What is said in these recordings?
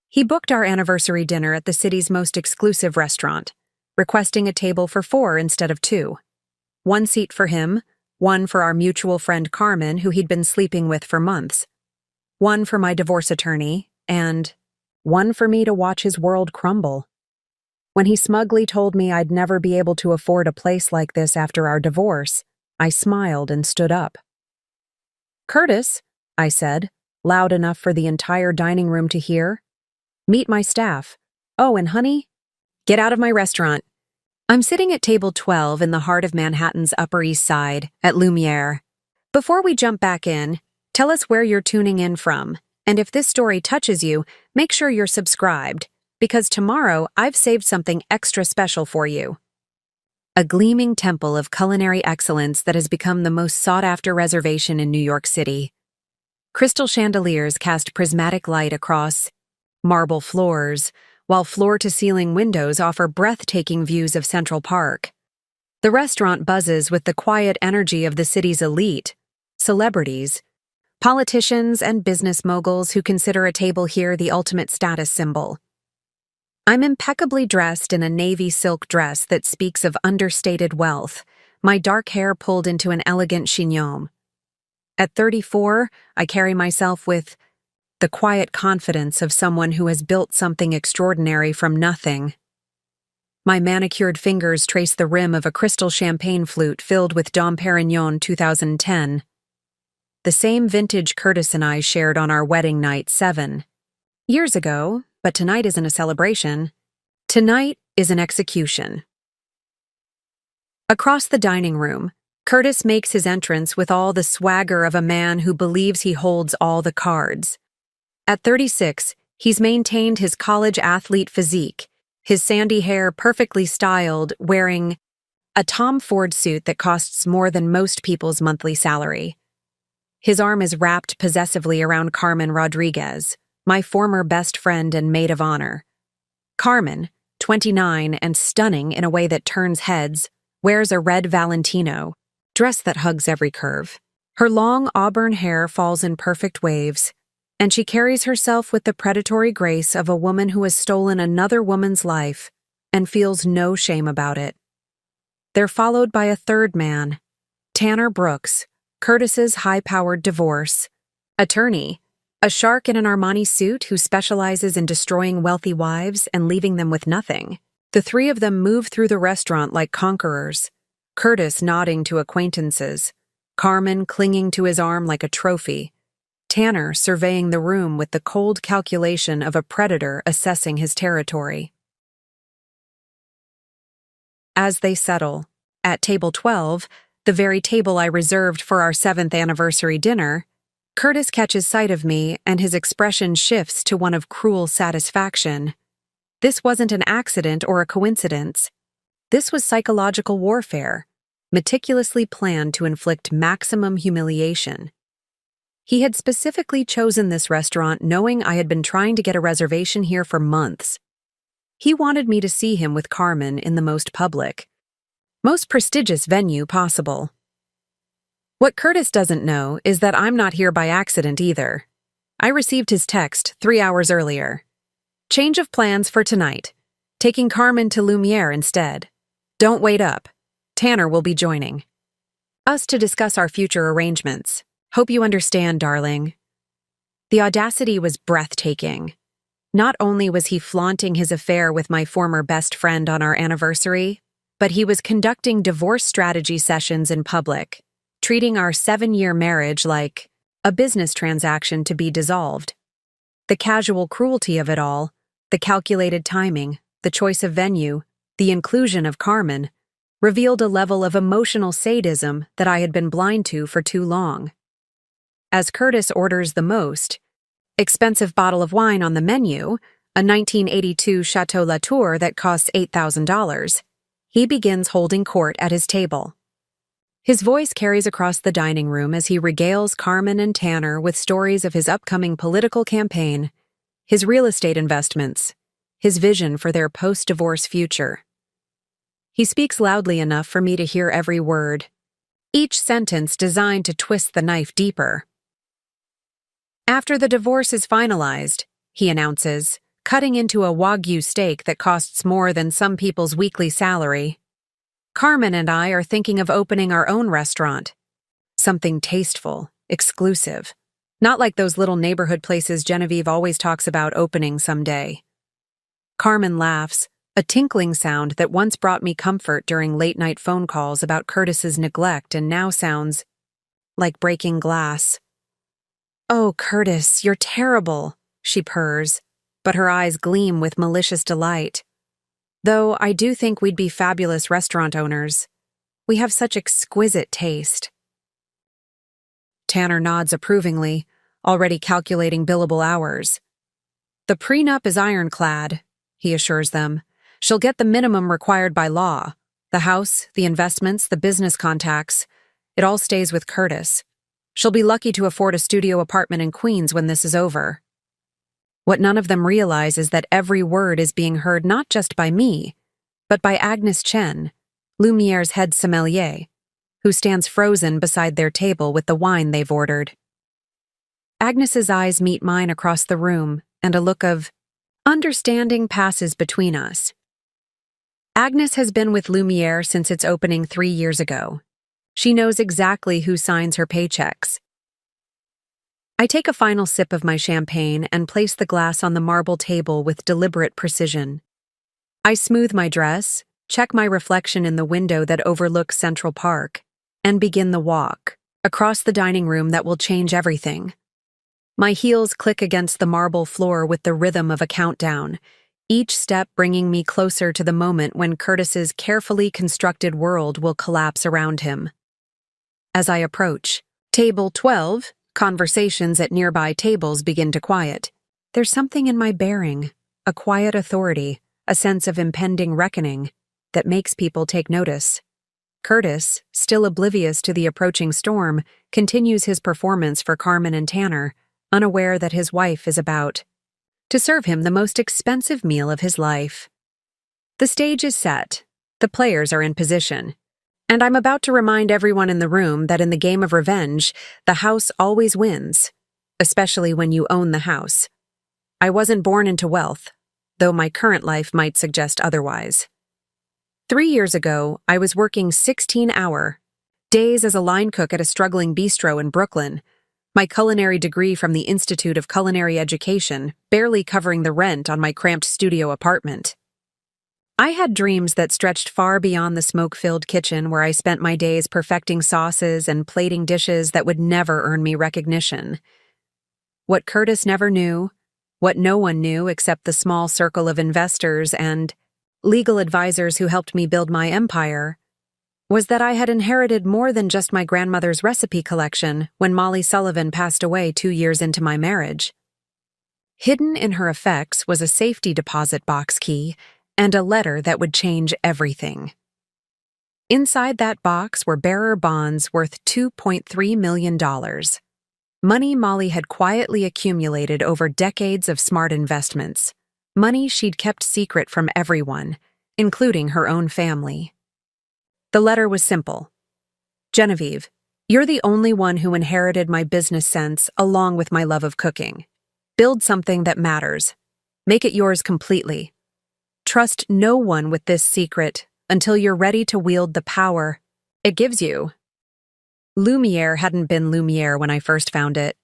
He booked our anniversary dinner at the city's most exclusive restaurant, requesting a table for 4 instead of 2. 1 seat for him, 1 for our mutual friend Carmen, who he'd been sleeping with for months, 1 for my divorce attorney, and 1 for me to watch his world crumble. When he smugly told me I'd never be able to afford a place like this after our divorce, I smiled and stood up. "Curtis," I said, loud enough for the entire dining room to hear. "Meet my staff. Oh, and honey, get out of my restaurant." I'm sitting at table 12 in the heart of Manhattan's Upper East Side, at Lumiere. Before we jump back in, tell us where you're tuning in from, and if this story touches you, make sure you're subscribed, because tomorrow I've saved something extra special for you. A gleaming temple of culinary excellence that has become the most sought-after reservation in New York City. Crystal chandeliers cast prismatic light across marble floors, while floor-to-ceiling windows offer breathtaking views of Central Park. The restaurant buzzes with the quiet energy of the city's elite, celebrities, politicians, and business moguls who consider a table here the ultimate status symbol. I'm impeccably dressed in a navy silk dress that speaks of understated wealth, my dark hair pulled into an elegant chignon. At 34, I carry myself with the quiet confidence of someone who has built something extraordinary from nothing. My manicured fingers trace the rim of a crystal champagne flute filled with Dom Perignon 2010. The same vintage Curtis and I shared on our wedding night 7 years ago, but tonight isn't a celebration. Tonight is an execution. Across the dining room, Curtis makes his entrance with all the swagger of a man who believes he holds all the cards. At 36, he's maintained his college athlete physique, his sandy hair perfectly styled, wearing a Tom Ford suit that costs more than most people's monthly salary. His arm is wrapped possessively around Carmen Rodriguez, my former best friend and maid of honor. Carmen, 29 and stunning in a way that turns heads, wears a red Valentino, dress that hugs every curve. Her long auburn hair falls in perfect waves, and she carries herself with the predatory grace of a woman who has stolen another woman's life and feels no shame about it. They're followed by a third man, Tanner Brooks, Curtis's high-powered divorce attorney, a shark in an Armani suit who specializes in destroying wealthy wives and leaving them with nothing. The 3 of them move through the restaurant like conquerors, Curtis nodding to acquaintances, Carmen clinging to his arm like a trophy, Tanner surveying the room with the cold calculation of a predator assessing his territory. As they settle, at table 12, the very table I reserved for our 7th anniversary dinner, Curtis catches sight of me and his expression shifts to one of cruel satisfaction. This wasn't an accident or a coincidence. This was psychological warfare, meticulously planned to inflict maximum humiliation. He had specifically chosen this restaurant knowing I had been trying to get a reservation here for months. He wanted me to see him with Carmen in the most public, most prestigious venue possible. What Curtis doesn't know is that I'm not here by accident either. I received his text 3 hours earlier. Change of plans for tonight. Taking Carmen to Lumiere instead. Don't wait up. Tanner will be joining us to discuss our future arrangements. Hope you understand, darling. The audacity was breathtaking. Not only was he flaunting his affair with my former best friend on our anniversary, but he was conducting divorce strategy sessions in public, treating our 7-year marriage like a business transaction to be dissolved. The casual cruelty of it all, the calculated timing, the choice of venue, the inclusion of Carmen, revealed a level of emotional sadism that I had been blind to for too long. As Curtis orders the most expensive bottle of wine on the menu, a 1982 Chateau Latour that costs $8,000, he begins holding court at his table. His voice carries across the dining room as he regales Carmen and Tanner with stories of his upcoming political campaign, his real estate investments, his vision for their post-divorce future. He speaks loudly enough for me to hear every word, each sentence designed to twist the knife deeper. After the divorce is finalized, he announces, cutting into a Wagyu steak that costs more than some people's weekly salary. Carmen and I are thinking of opening our own restaurant. Something tasteful, exclusive. Not like those little neighborhood places Genevieve always talks about opening someday. Carmen laughs, a tinkling sound that once brought me comfort during late-night phone calls about Curtis's neglect and now sounds like breaking glass. "Oh, Curtis, you're terrible," she purrs, but her eyes gleam with malicious delight. "Though I do think we'd be fabulous restaurant owners. We have such exquisite taste." Tanner nods approvingly, already calculating billable hours. "The prenup is ironclad," he assures them. "She'll get the minimum required by law. The house, the investments, the business contacts. It all stays with Curtis. She'll be lucky to afford a studio apartment in Queens when this is over." What none of them realize is that every word is being heard not just by me, but by Agnes Chen, Lumiere's head sommelier, who stands frozen beside their table with the wine they've ordered. Agnes's eyes meet mine across the room, and a look of understanding passes between us. Agnes has been with Lumiere since its opening 3 years ago. She knows exactly who signs her paychecks. I take a final sip of my champagne and place the glass on the marble table with deliberate precision. I smooth my dress, check my reflection in the window that overlooks Central Park, and begin the walk across the dining room that will change everything. My heels click against the marble floor with the rhythm of a countdown, each step bringing me closer to the moment when Curtis's carefully constructed world will collapse around him. As I approach table 12, conversations at nearby tables begin to quiet. There's something in my bearing, a quiet authority, a sense of impending reckoning, that makes people take notice. Curtis, still oblivious to the approaching storm, continues his performance for Carmen and Tanner, unaware that his wife is about to serve him the most expensive meal of his life. The stage is set, the players are in position, and I'm about to remind everyone in the room that in the game of revenge, the house always wins, especially when you own the house. I wasn't born into wealth, though my current life might suggest otherwise. 3 years ago, I was working 16-hour days as a line cook at a struggling bistro in Brooklyn, my culinary degree from the Institute of Culinary Education barely covering the rent on my cramped studio apartment. I had dreams that stretched far beyond the smoke-filled kitchen where I spent my days perfecting sauces and plating dishes that would never earn me recognition. What Curtis never knew, what no one knew except the small circle of investors and legal advisors who helped me build my empire, was that I had inherited more than just my grandmother's recipe collection when Molly Sullivan passed away 2 years into my marriage. Hidden in her effects was a safety deposit box key and a letter that would change everything. Inside that box were bearer bonds worth $2.3 million. Money Molly had quietly accumulated over decades of smart investments. Money she'd kept secret from everyone, including her own family. The letter was simple. "Genevieve, you're the only one who inherited my business sense along with my love of cooking. Build something that matters. Make it yours completely. Trust no one with this secret until you're ready to wield the power it gives you." Lumiere hadn't been Lumiere when I first found it.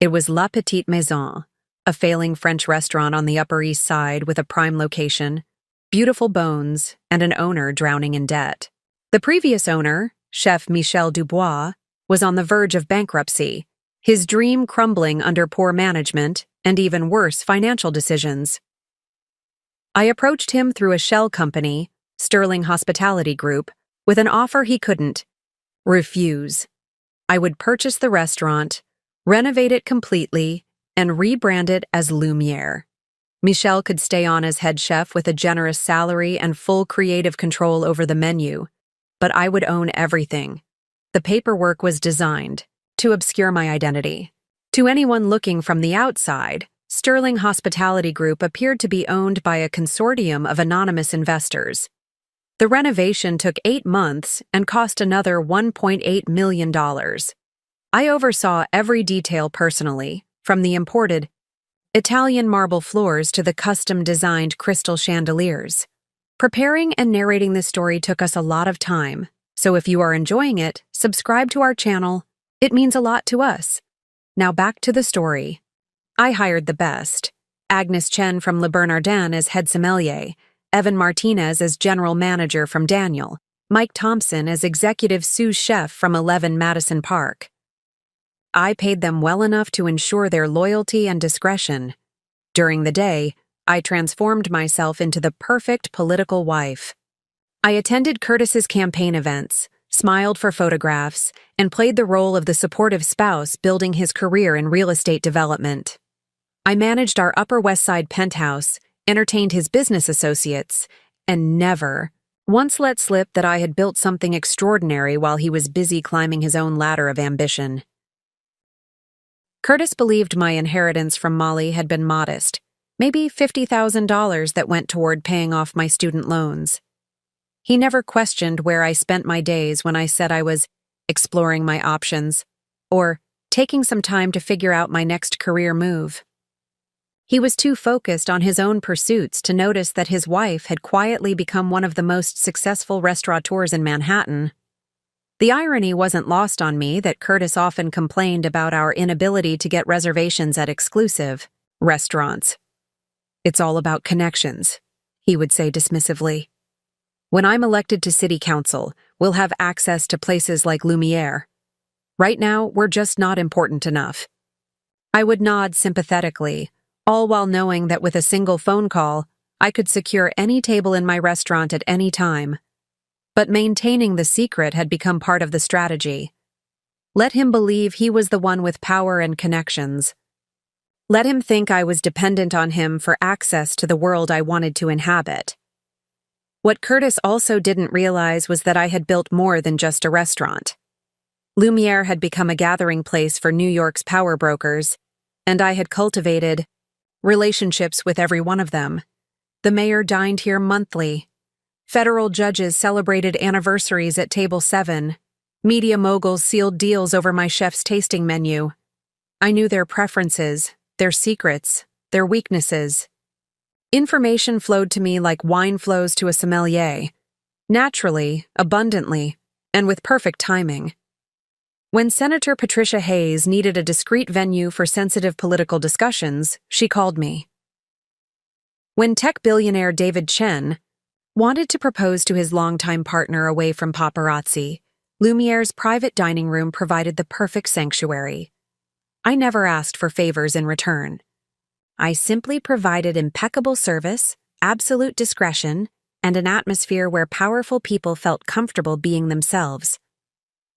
It was La Petite Maison, a failing French restaurant on the Upper East Side with a prime location, beautiful bones, and an owner drowning in debt. The previous owner, Chef Michel Dubois, was on the verge of bankruptcy, his dream crumbling under poor management and even worse financial decisions. I approached him through a shell company, Sterling Hospitality Group, with an offer he couldn't refuse. I would purchase the restaurant, renovate it completely, and rebrand it as Lumiere. Michel could stay on as head chef with a generous salary and full creative control over the menu, but I would own everything. The paperwork was designed to obscure my identity. To anyone looking from the outside, Sterling Hospitality Group appeared to be owned by a consortium of anonymous investors. The renovation took 8 months and cost another $1.8 million. I oversaw every detail personally, from the imported Italian marble floors to the custom-designed crystal chandeliers. Preparing and narrating this story took us a lot of time, so if you are enjoying it, subscribe to our channel. It means a lot to us. Now back to the story. I hired the best. Agnes Chen from Le Bernardin as head sommelier, Evan Martinez as general manager from Daniel, Mike Thompson as executive sous chef from 11 Madison Park. I paid them well enough to ensure their loyalty and discretion. During the day, I transformed myself into the perfect political wife. I attended Curtis's campaign events, smiled for photographs, and played the role of the supportive spouse building his career in real estate development. I managed our Upper West Side penthouse, entertained his business associates, and never once let slip that I had built something extraordinary while he was busy climbing his own ladder of ambition. Curtis believed my inheritance from Molly had been modest, maybe $50,000 that went toward paying off my student loans. He never questioned where I spent my days when I said I was exploring my options or taking some time to figure out my next career move. He was too focused on his own pursuits to notice that his wife had quietly become one of the most successful restaurateurs in Manhattan. The irony wasn't lost on me that Curtis often complained about our inability to get reservations at exclusive restaurants. "It's all about connections," he would say dismissively. "When I'm elected to city council, we'll have access to places like Lumiere. Right now, we're just not important enough." I would nod sympathetically, all while knowing that with a single phone call, I could secure any table in my restaurant at any time. But maintaining the secret had become part of the strategy. Let him believe he was the one with power and connections. Let him think I was dependent on him for access to the world I wanted to inhabit. What Curtis also didn't realize was that I had built more than just a restaurant. Lumiere had become a gathering place for New York's power brokers, and I had cultivated relationships with every one of them. The mayor dined here monthly. Federal judges celebrated anniversaries at Table 7. Media moguls sealed deals over my chef's tasting menu. I knew their preferences, their secrets, their weaknesses. Information flowed to me like wine flows to a sommelier, naturally, abundantly, and with perfect timing. When Senator Patricia Hayes needed a discreet venue for sensitive political discussions, she called me. When tech billionaire David Chen wanted to propose to his longtime partner away from paparazzi, Lumiere's private dining room provided the perfect sanctuary. I never asked for favors in return. I simply provided impeccable service, absolute discretion, and an atmosphere where powerful people felt comfortable being themselves.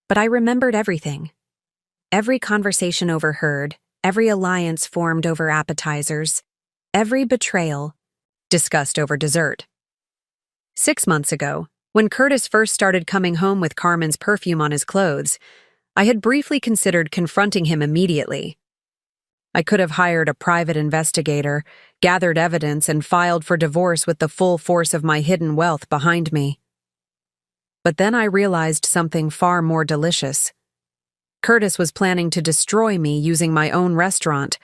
But I remembered everything. Every conversation overheard, every alliance formed over appetizers, every betrayal discussed over dessert. 6 months ago, when Curtis first started coming home with Carmen's perfume on his clothes, I had briefly considered confronting him immediately. I could have hired a private investigator, gathered evidence, and filed for divorce with the full force of my hidden wealth behind me. But then I realized something far more delicious. Curtis was planning to destroy me using my own restaurant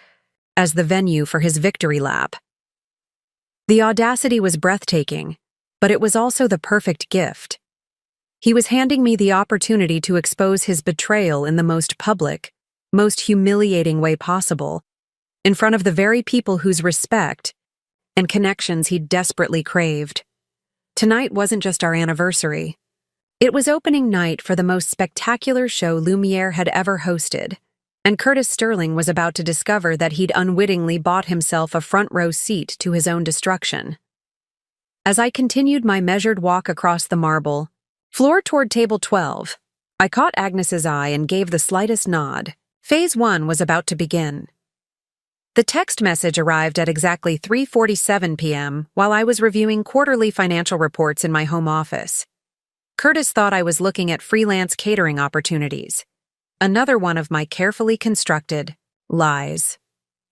as the venue for his victory lap. The audacity was breathtaking, but it was also the perfect gift. He was handing me the opportunity to expose his betrayal in the most public, most humiliating way possible, in front of the very people whose respect and connections he desperately craved. Tonight wasn't just our anniversary. It was opening night for the most spectacular show Lumiere had ever hosted, and Curtis Sterling was about to discover that he'd unwittingly bought himself a front-row seat to his own destruction. As I continued my measured walk across the marble floor toward Table 12, I caught Agnes's eye and gave the slightest nod. Phase 1 was about to begin. The text message arrived at exactly 3:47 p.m. while I was reviewing quarterly financial reports in my home office. Curtis thought I was looking at freelance catering opportunities. Another one of my carefully constructed lies.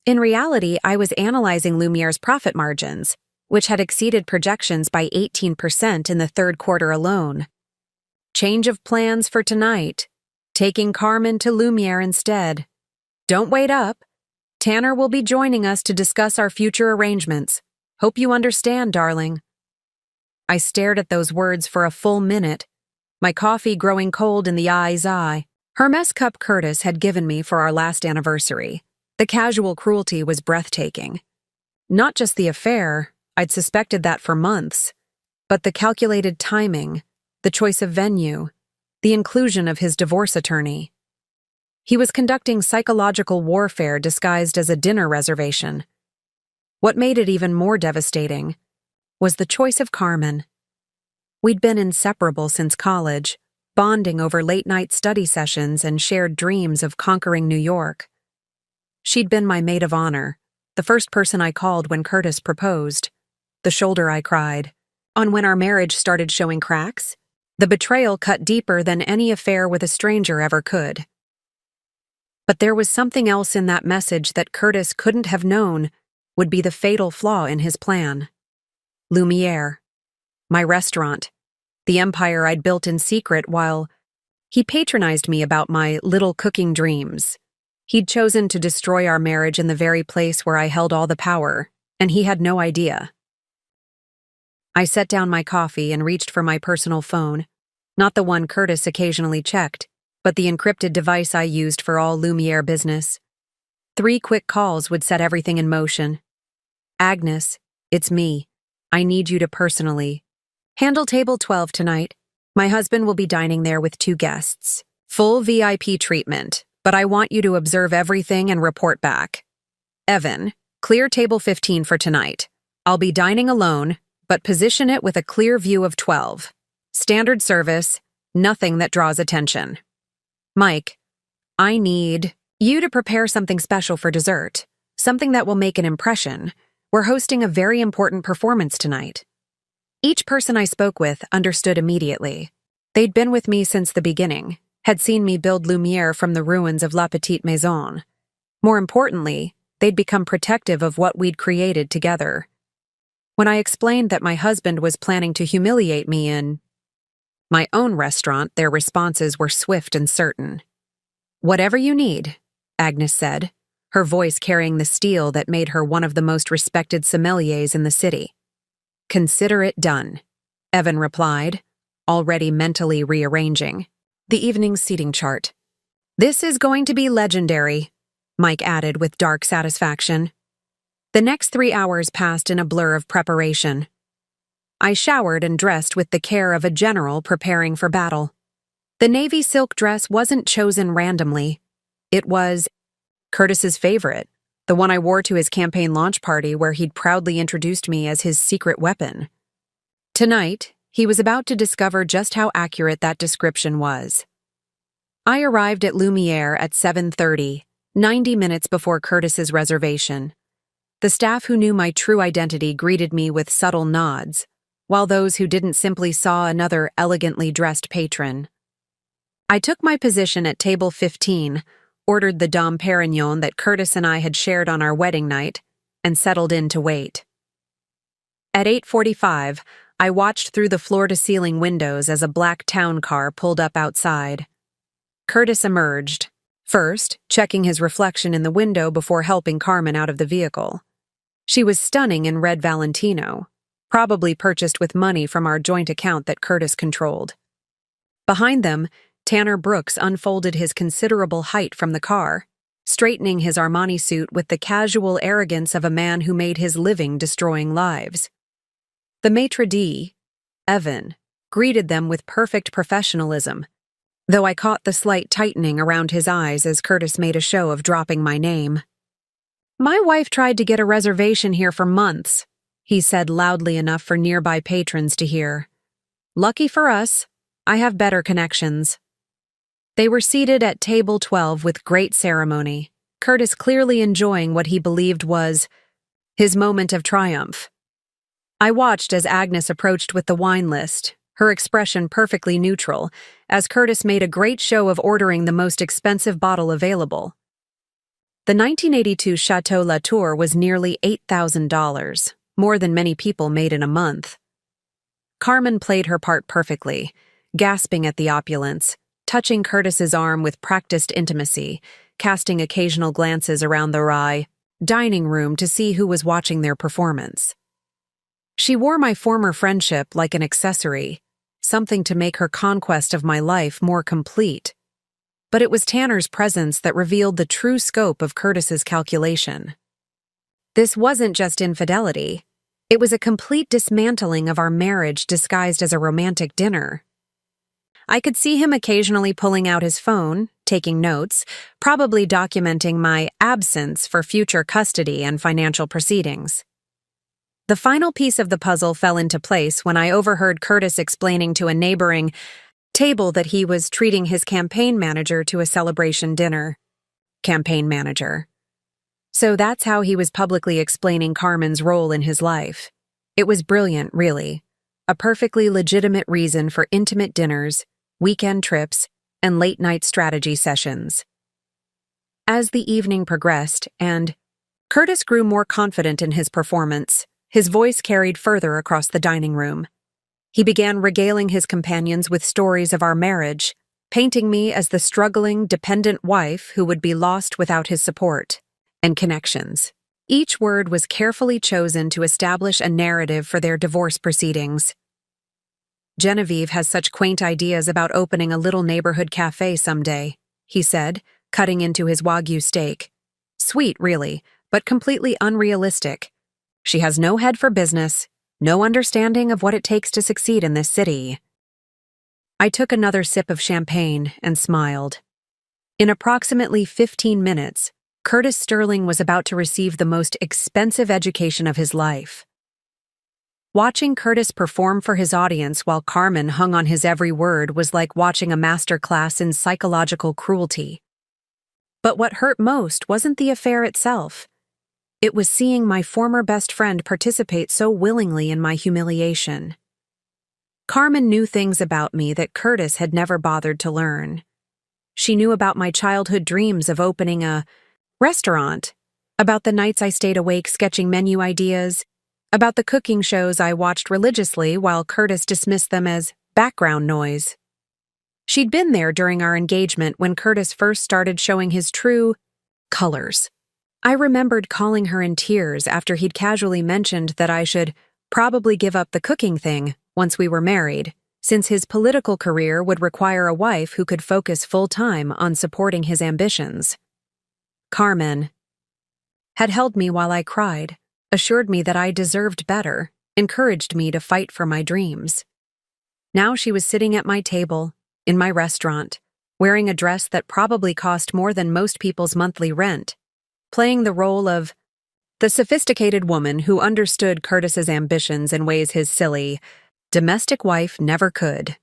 In reality, I was analyzing Lumiere's profit margins, which had exceeded projections by 18% in the third quarter alone. Change of plans for tonight. Taking Carmen to Lumiere instead. Don't wait up. Tanner will be joining us to discuss our future arrangements. Hope you understand, darling. I stared at those words for a full minute, my coffee growing cold in the eye's eye. Her mess cup Curtis had given me for our last anniversary. The casual cruelty was breathtaking. Not just the affair, I'd suspected that for months, but the calculated timing, the choice of venue, the inclusion of his divorce attorney. He was conducting psychological warfare disguised as a dinner reservation. What made it even more devastating was the choice of Carmen. We'd been inseparable since college, bonding over late-night study sessions and shared dreams of conquering New York. She'd been my maid of honor, the first person I called when Curtis proposed, the shoulder I cried on when our marriage started showing cracks. The betrayal cut deeper than any affair with a stranger ever could. But there was something else in that message that Curtis couldn't have known would be the fatal flaw in his plan. Lumiere, my restaurant, the empire I'd built in secret while he patronized me about my little cooking dreams. He'd chosen to destroy our marriage in the very place where I held all the power, and he had no idea. I set down my coffee and reached for my personal phone, not the one Curtis occasionally checked, but the encrypted device I used for all Lumiere business. 3 quick calls would set everything in motion. Agnes, it's me. I need you to personally handle table 12 tonight. My husband will be dining there with 2 guests. Full VIP treatment, but I want you to observe everything and report back. Evan, clear table 15 for tonight. I'll be dining alone, but position it with a clear view of 12. Standard service, nothing that draws attention. Mike, I need you to prepare something special for dessert, something that will make an impression. We're hosting a very important performance tonight. Each person I spoke with understood immediately. They'd been with me since the beginning, had seen me build Lumiere from the ruins of La Petite Maison. More importantly, they'd become protective of what we'd created together. When I explained that my husband was planning to humiliate me in my own restaurant, their responses were swift and certain. Whatever you need, Agnes said, her voice carrying the steel that made her one of the most respected sommeliers in the city. Consider it done, Evan replied, already mentally rearranging the evening's seating chart. This is going to be legendary, Mike added with dark satisfaction. The next 3 hours passed in a blur of preparation. I showered and dressed with the care of a general preparing for battle. The navy silk dress wasn't chosen randomly. It was Curtis's favorite, the one I wore to his campaign launch party where he'd proudly introduced me as his secret weapon. Tonight, he was about to discover just how accurate that description was. I arrived at Lumiere at 7:30, 90 minutes before Curtis's reservation. The staff who knew my true identity greeted me with subtle nods, while those who didn't simply saw another elegantly dressed patron. I took my position at table 15, ordered the Dom Perignon that Curtis and I had shared on our wedding night, and settled in to wait. At 8:45, I watched through the floor-to-ceiling windows as a black town car pulled up outside. Curtis emerged, first checking his reflection in the window before helping Carmen out of the vehicle. She was stunning in red Valentino, probably purchased with money from our joint account that Curtis controlled. Behind them, Tanner Brooks unfolded his considerable height from the car, straightening his Armani suit with the casual arrogance of a man who made his living destroying lives. The maitre d', Evan, greeted them with perfect professionalism, though I caught the slight tightening around his eyes as Curtis made a show of dropping my name. My wife tried to get a reservation here for months, he said loudly enough for nearby patrons to hear. Lucky for us, I have better connections. They were seated at table 12 with great ceremony, Curtis clearly enjoying what he believed was his moment of triumph. I watched as Agnes approached with the wine list, her expression perfectly neutral, as Curtis made a great show of ordering the most expensive bottle available. The 1982 Chateau Latour was nearly $8,000, more than many people made in a month. Carmen played her part perfectly, gasping at the opulence, touching Curtis's arm with practiced intimacy, casting occasional glances around the rye, dining room to see who was watching their performance. She wore my former friendship like an accessory, something to make her conquest of my life more complete. But it was Tanner's presence that revealed the true scope of Curtis's calculation. This wasn't just infidelity. It was a complete dismantling of our marriage disguised as a romantic dinner. I could see him occasionally pulling out his phone, taking notes, probably documenting my absence for future custody and financial proceedings. The final piece of the puzzle fell into place when I overheard Curtis explaining to a neighboring table that he was treating his campaign manager to a celebration dinner. Campaign manager. So that's how he was publicly explaining Carmen's role in his life. It was brilliant, really. A perfectly legitimate reason for intimate dinners, weekend trips, and late-night strategy sessions. As the evening progressed and Curtis grew more confident in his performance, his voice carried further across the dining room. He began regaling his companions with stories of our marriage, painting me as the struggling, dependent wife who would be lost without his support and connections. Each word was carefully chosen to establish a narrative for their divorce proceedings. Genevieve has such quaint ideas about opening a little neighborhood cafe someday, he said, cutting into his Wagyu steak. Sweet, really, but completely unrealistic. She has no head for business, no understanding of what it takes to succeed in this city. I took another sip of champagne and smiled. In approximately 15 minutes, Curtis Sterling was about to receive the most expensive education of his life. Watching Curtis perform for his audience while Carmen hung on his every word was like watching a master class in psychological cruelty. But what hurt most wasn't the affair itself. It was seeing my former best friend participate so willingly in my humiliation. Carmen knew things about me that Curtis had never bothered to learn. She knew about my childhood dreams of opening a restaurant, about the nights I stayed awake sketching menu ideas, about the cooking shows I watched religiously while Curtis dismissed them as background noise. She'd been there during our engagement when Curtis first started showing his true colors. I remembered calling her in tears after he'd casually mentioned that I should probably give up the cooking thing once we were married, since his political career would require a wife who could focus full-time on supporting his ambitions. Carmen had held me while I cried, assured me that I deserved better, encouraged me to fight for my dreams. Now she was sitting at my table, in my restaurant, wearing a dress that probably cost more than most people's monthly rent, playing the role of the sophisticated woman who understood Curtis's ambitions in ways his silly, domestic wife never could.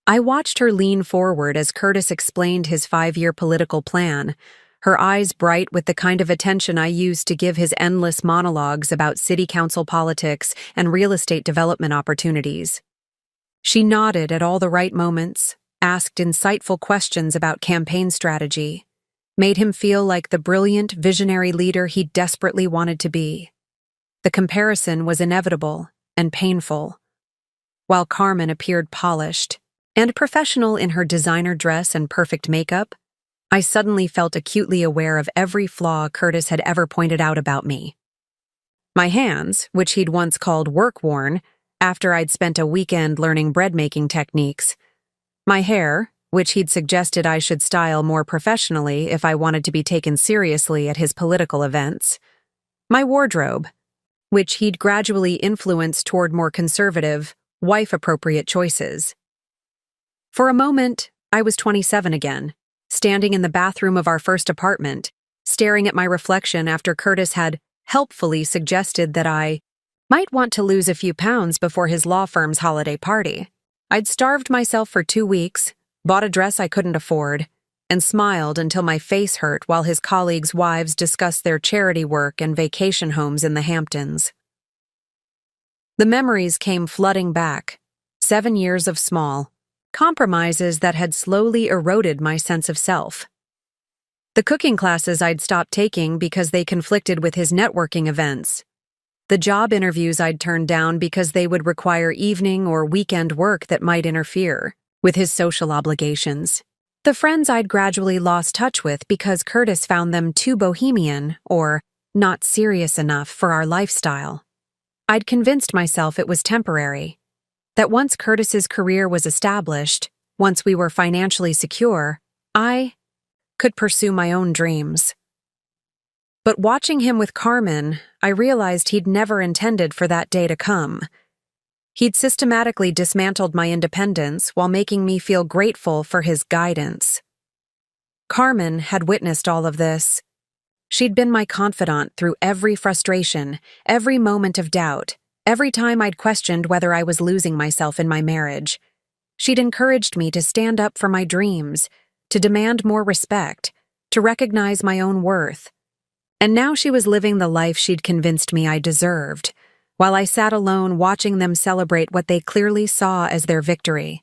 I watched her lean forward as Curtis explained his 5-year political plan, her eyes bright with the kind of attention I used to give his endless monologues about city council politics and real estate development opportunities. She nodded at all the right moments, asked insightful questions about campaign strategy, made him feel like the brilliant, visionary leader he desperately wanted to be. The comparison was inevitable and painful. While Carmen appeared polished and professional in her designer dress and perfect makeup, I suddenly felt acutely aware of every flaw Curtis had ever pointed out about me. My hands, which he'd once called work-worn, after I'd spent a weekend learning bread-making techniques. My hair, which he'd suggested I should style more professionally if I wanted to be taken seriously at his political events. My wardrobe, which he'd gradually influenced toward more conservative, wife-appropriate choices. For a moment, I was 27 again, standing in the bathroom of our first apartment, staring at my reflection after Curtis had helpfully suggested that I might want to lose a few pounds before his law firm's holiday party. I'd starved myself for 2 weeks, bought a dress I couldn't afford, and smiled until my face hurt while his colleagues' wives discussed their charity work and vacation homes in the Hamptons. The memories came flooding back, 7 years of small compromises that had slowly eroded my sense of self. The cooking classes I'd stopped taking because they conflicted with his networking events. The job interviews I'd turned down because they would require evening or weekend work that might interfere with his social obligations. The friends I'd gradually lost touch with because Curtis found them too bohemian or not serious enough for our lifestyle. I'd convinced myself it was temporary, that once Curtis's career was established, once we were financially secure, I could pursue my own dreams. But watching him with Carmen, I realized he'd never intended for that day to come. He'd systematically dismantled my independence while making me feel grateful for his guidance. Carmen had witnessed all of this. She'd been my confidant through every frustration, every moment of doubt, every time I'd questioned whether I was losing myself in my marriage. She'd encouraged me to stand up for my dreams, to demand more respect, to recognize my own worth. And now she was living the life she'd convinced me I deserved, while I sat alone watching them celebrate what they clearly saw as their victory.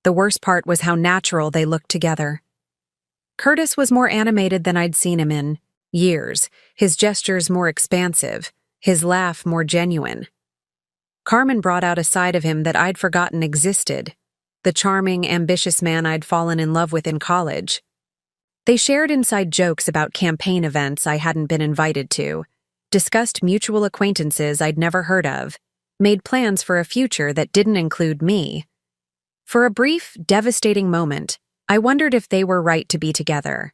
The worst part was how natural they looked together. Curtis was more animated than I'd seen him in years, his gestures more expansive, his laugh more genuine. Carmen brought out a side of him that I'd forgotten existed, the charming, ambitious man I'd fallen in love with in college. They shared inside jokes about campaign events I hadn't been invited to, discussed mutual acquaintances I'd never heard of, made plans for a future that didn't include me. For a brief, devastating moment, I wondered if they were right to be together.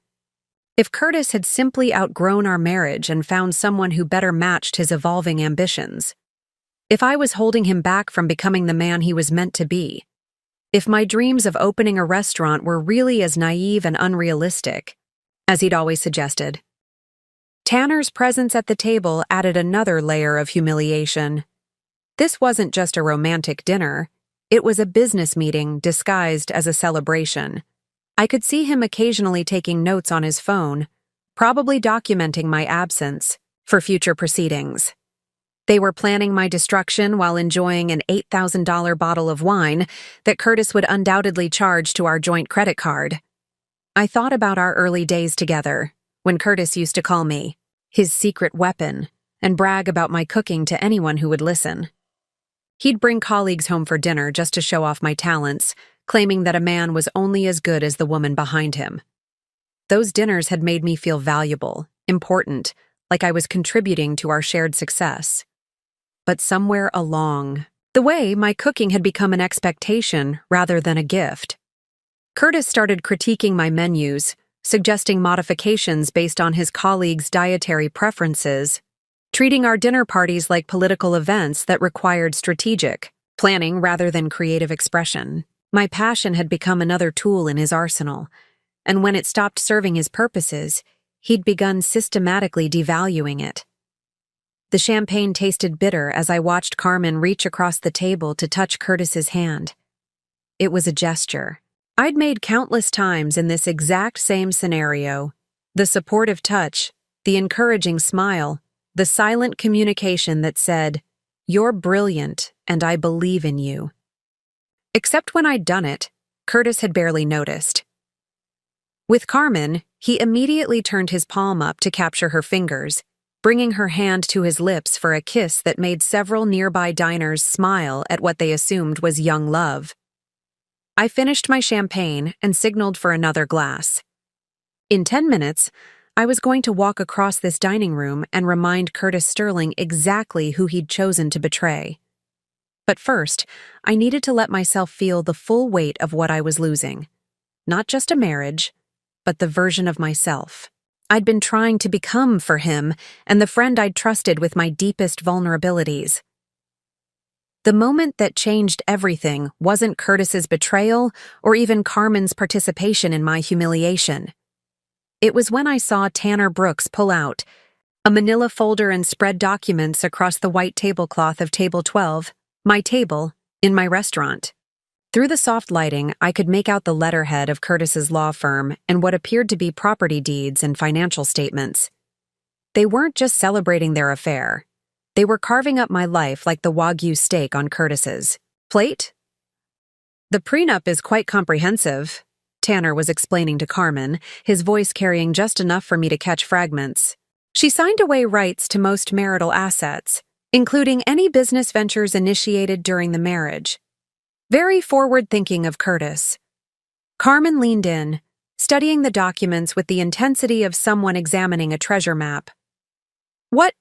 If Curtis had simply outgrown our marriage and found someone who better matched his evolving ambitions. If I was holding him back from becoming the man he was meant to be. If my dreams of opening a restaurant were really as naive and unrealistic as he'd always suggested. Tanner's presence at the table added another layer of humiliation. This wasn't just a romantic dinner. It was a business meeting disguised as a celebration. I could see him occasionally taking notes on his phone, probably documenting my absence for future proceedings. They were planning my destruction while enjoying an $8,000 bottle of wine that Curtis would undoubtedly charge to our joint credit card. I thought about our early days together, when Curtis used to call me his secret weapon and brag about my cooking to anyone who would listen. He'd bring colleagues home for dinner just to show off my talents, claiming that a man was only as good as the woman behind him. Those dinners had made me feel valuable, important, like I was contributing to our shared success. But somewhere along the way, my cooking had become an expectation rather than a gift. Curtis started critiquing my menus, suggesting modifications based on his colleagues' dietary preferences, treating our dinner parties like political events that required strategic planning rather than creative expression. My passion had become another tool in his arsenal, and when it stopped serving his purposes, he'd begun systematically devaluing it. The champagne tasted bitter as I watched Carmen reach across the table to touch Curtis's hand. It was a gesture I'd made countless times in this exact same scenario. The supportive touch, the encouraging smile, the silent communication that said, "You're brilliant, and I believe in you." Except when I'd done it, Curtis had barely noticed. With Carmen, he immediately turned his palm up to capture her fingers, bringing her hand to his lips for a kiss that made several nearby diners smile at what they assumed was young love. I finished my champagne and signaled for another glass. In 10 minutes, I was going to walk across this dining room and remind Curtis Sterling exactly who he'd chosen to betray. But first, I needed to let myself feel the full weight of what I was losing. Not just a marriage, but the version of myself I'd been trying to become for him and the friend I'd trusted with my deepest vulnerabilities. The moment that changed everything wasn't Curtis's betrayal or even Carmen's participation in my humiliation. It was when I saw Tanner Brooks pull out a manila folder and spread documents across the white tablecloth of table 12, my table, in my restaurant. Through the soft lighting, I could make out the letterhead of Curtis's law firm and what appeared to be property deeds and financial statements. They weren't just celebrating their affair. They were carving up my life like the Wagyu steak on Curtis's plate. "The prenup is quite comprehensive," Tanner was explaining to Carmen, his voice carrying just enough for me to catch fragments. "She signed away rights to most marital assets, including any business ventures initiated during the marriage." Very forward-thinking of Curtis. Carmen leaned in, studying the documents with the intensity of someone examining a treasure map. What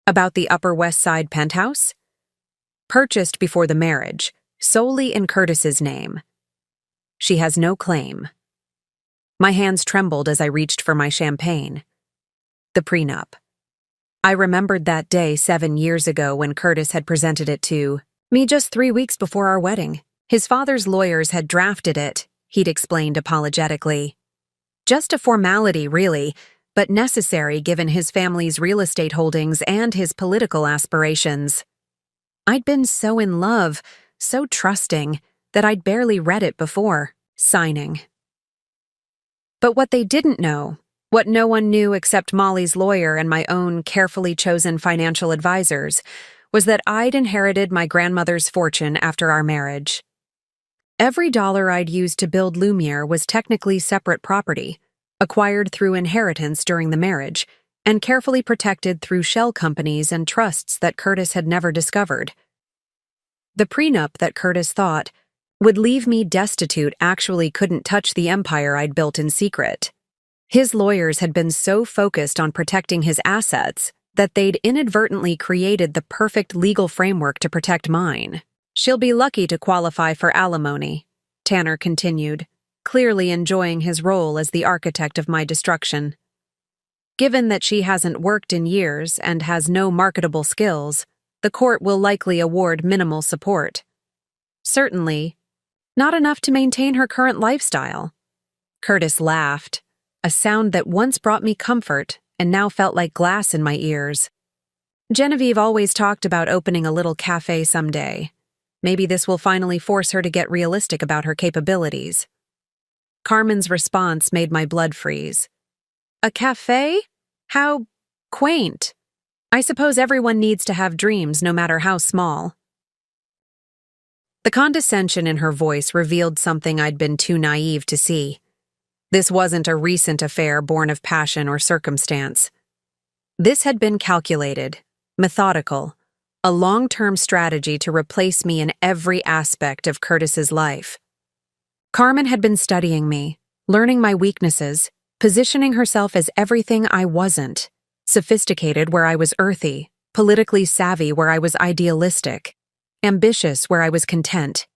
about the Upper West Side penthouse? Purchased before the marriage, solely in Curtis's name. She has no claim. My hands trembled as I reached for my champagne. The prenup. I remembered that day 7 years ago when Curtis had presented it to me just 3 weeks before our wedding. His father's lawyers had drafted it, he'd explained apologetically. Just a formality, really, but necessary given his family's real estate holdings and his political aspirations. I'd been so in love, so trusting, that I'd barely read it before signing. But what they didn't know, what no one knew except Molly's lawyer and my own carefully chosen financial advisors, was that I'd inherited my grandmother's fortune after our marriage. Every dollar I'd used to build Lumiere was technically separate property, acquired through inheritance during the marriage, and carefully protected through shell companies and trusts that Curtis had never discovered. The prenup that Curtis thought would leave me destitute actually couldn't touch the empire I'd built in secret. His lawyers had been so focused on protecting his assets that they'd inadvertently created the perfect legal framework to protect mine. She'll be lucky to qualify for alimony, Tanner continued, clearly enjoying his role as the architect of my destruction. Given that she hasn't worked in years and has no marketable skills, the court will likely award minimal support. Certainly, not enough to maintain her current lifestyle. Curtis laughed, a sound that once brought me comfort and now felt like glass in my ears. Genevieve always talked about opening a little cafe someday. Maybe this will finally force her to get realistic about her capabilities. Carmen's response made my blood freeze. A cafe? How quaint. I suppose everyone needs to have dreams, no matter how small. The condescension in her voice revealed something I'd been too naive to see. This wasn't a recent affair born of passion or circumstance. This had been calculated, methodical, a long-term strategy to replace me in every aspect of Curtis's life. Carmen had been studying me, learning my weaknesses, positioning herself as everything I wasn't, sophisticated where I was earthy, politically savvy where I was idealistic, ambitious where I was content.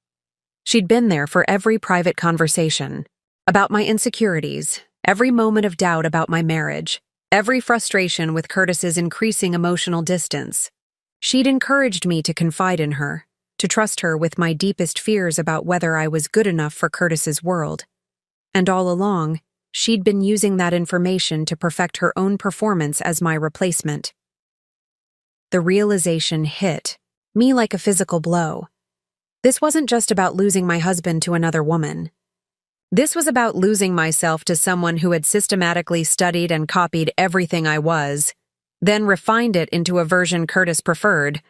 She'd been there for every private conversation, about my insecurities, every moment of doubt about my marriage, every frustration with Curtis's increasing emotional distance. She'd encouraged me to confide in her, to trust her with my deepest fears about whether I was good enough for Curtis's world. And all along, she'd been using that information to perfect her own performance as my replacement. The realization hit me like a physical blow. This wasn't just about losing my husband to another woman. This was about losing myself to someone who had systematically studied and copied everything I was, then refined it into a version Curtis preferred.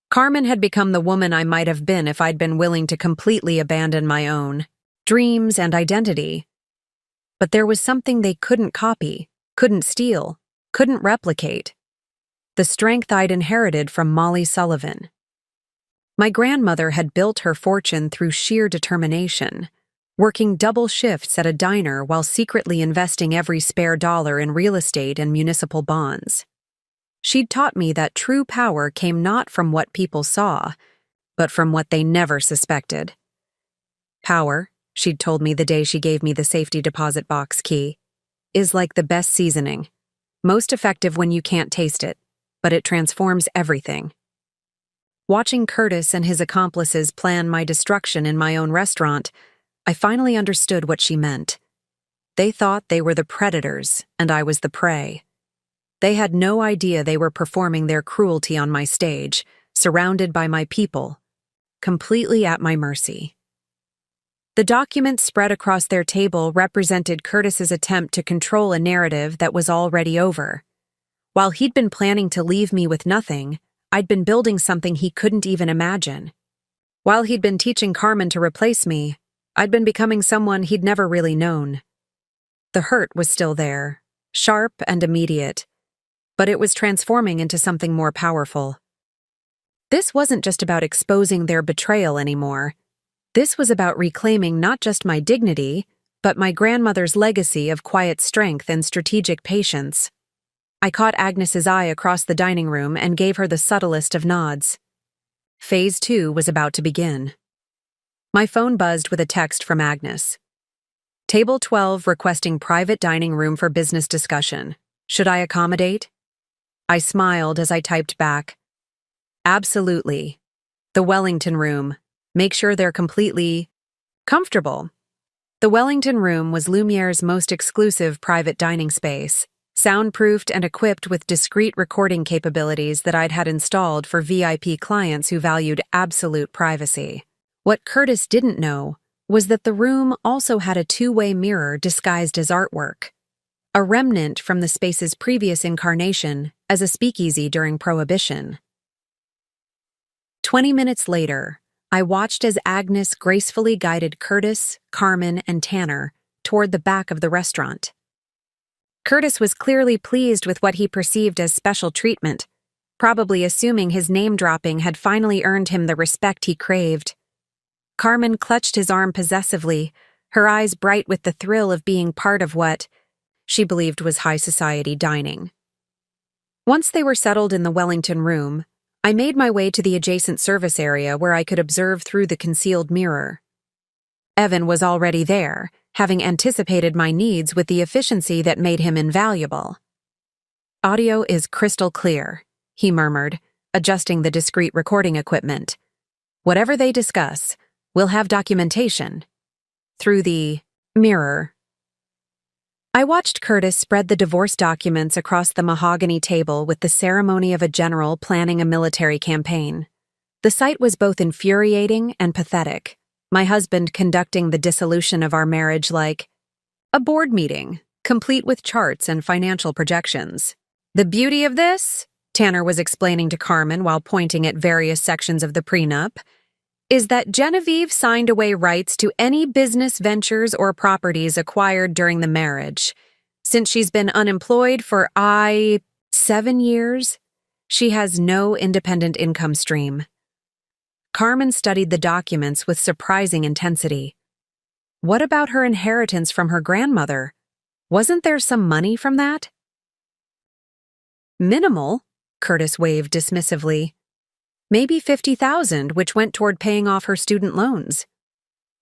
Carmen had become the woman I might have been if I'd been willing to completely abandon my own dreams and identity. But there was something they couldn't copy, couldn't steal, couldn't replicate. The strength I'd inherited from Molly Sullivan. My grandmother had built her fortune through sheer determination, working double shifts at a diner while secretly investing every spare dollar in real estate and municipal bonds. She'd taught me that true power came not from what people saw, but from what they never suspected. Power, she'd told me the day she gave me the safety deposit box key, is like the best seasoning, most effective when you can't taste it, but it transforms everything. Watching Curtis and his accomplices plan my destruction in my own restaurant, I finally understood what she meant. They thought they were the predators, and I was the prey. They had no idea they were performing their cruelty on my stage, surrounded by my people, completely at my mercy. The documents spread across their table represented Curtis's attempt to control a narrative that was already over. While he'd been planning to leave me with nothing, I'd been building something he couldn't even imagine. While he'd been teaching Carmen to replace me, I'd been becoming someone he'd never really known. The hurt was still there, sharp and immediate, but it was transforming into something more powerful. This wasn't just about exposing their betrayal anymore. This was about reclaiming not just my dignity, but my grandmother's legacy of quiet strength and strategic patience. I caught Agnes's eye across the dining room and gave her the subtlest of nods. Phase 2 was about to begin. My phone buzzed with a text from Agnes. Table 12 requesting private dining room for business discussion. Should I accommodate? I smiled as I typed back. Absolutely. The Wellington room. Make sure they're completely comfortable. The Wellington room was Lumiere's most exclusive private dining space, soundproofed and equipped with discreet recording capabilities that I'd had installed for VIP clients who valued absolute privacy. What Curtis didn't know was that the room also had a two-way mirror disguised as artwork, a remnant from the space's previous incarnation as a speakeasy during Prohibition. 20 minutes later, I watched as Agnes gracefully guided Curtis, Carmen, and Tanner toward the back of the restaurant. Curtis was clearly pleased with what he perceived as special treatment, probably assuming his name-dropping had finally earned him the respect he craved. Carmen clutched his arm possessively, her eyes bright with the thrill of being part of what she believed was high society dining. Once they were settled in the Wellington room, I made my way to the adjacent service area where I could observe through the concealed mirror. Evan was already there, having anticipated my needs with the efficiency that made him invaluable. Audio is crystal clear, he murmured, adjusting the discreet recording equipment. Whatever they discuss, we'll have documentation. Through the mirror. I watched Curtis spread the divorce documents across the mahogany table with the ceremony of a general planning a military campaign. The sight was both infuriating and pathetic, my husband conducting the dissolution of our marriage like a board meeting, complete with charts and financial projections. The beauty of this, Tanner was explaining to Carmen while pointing at various sections of the prenup, is that Genevieve signed away rights to any business ventures or properties acquired during the marriage. Since she's been unemployed for 7 years, she has no independent income stream. Carmen studied the documents with surprising intensity. What about her inheritance from her grandmother? Wasn't there some money from that? Minimal, Curtis waved dismissively. Maybe $50,000, which went toward paying off her student loans.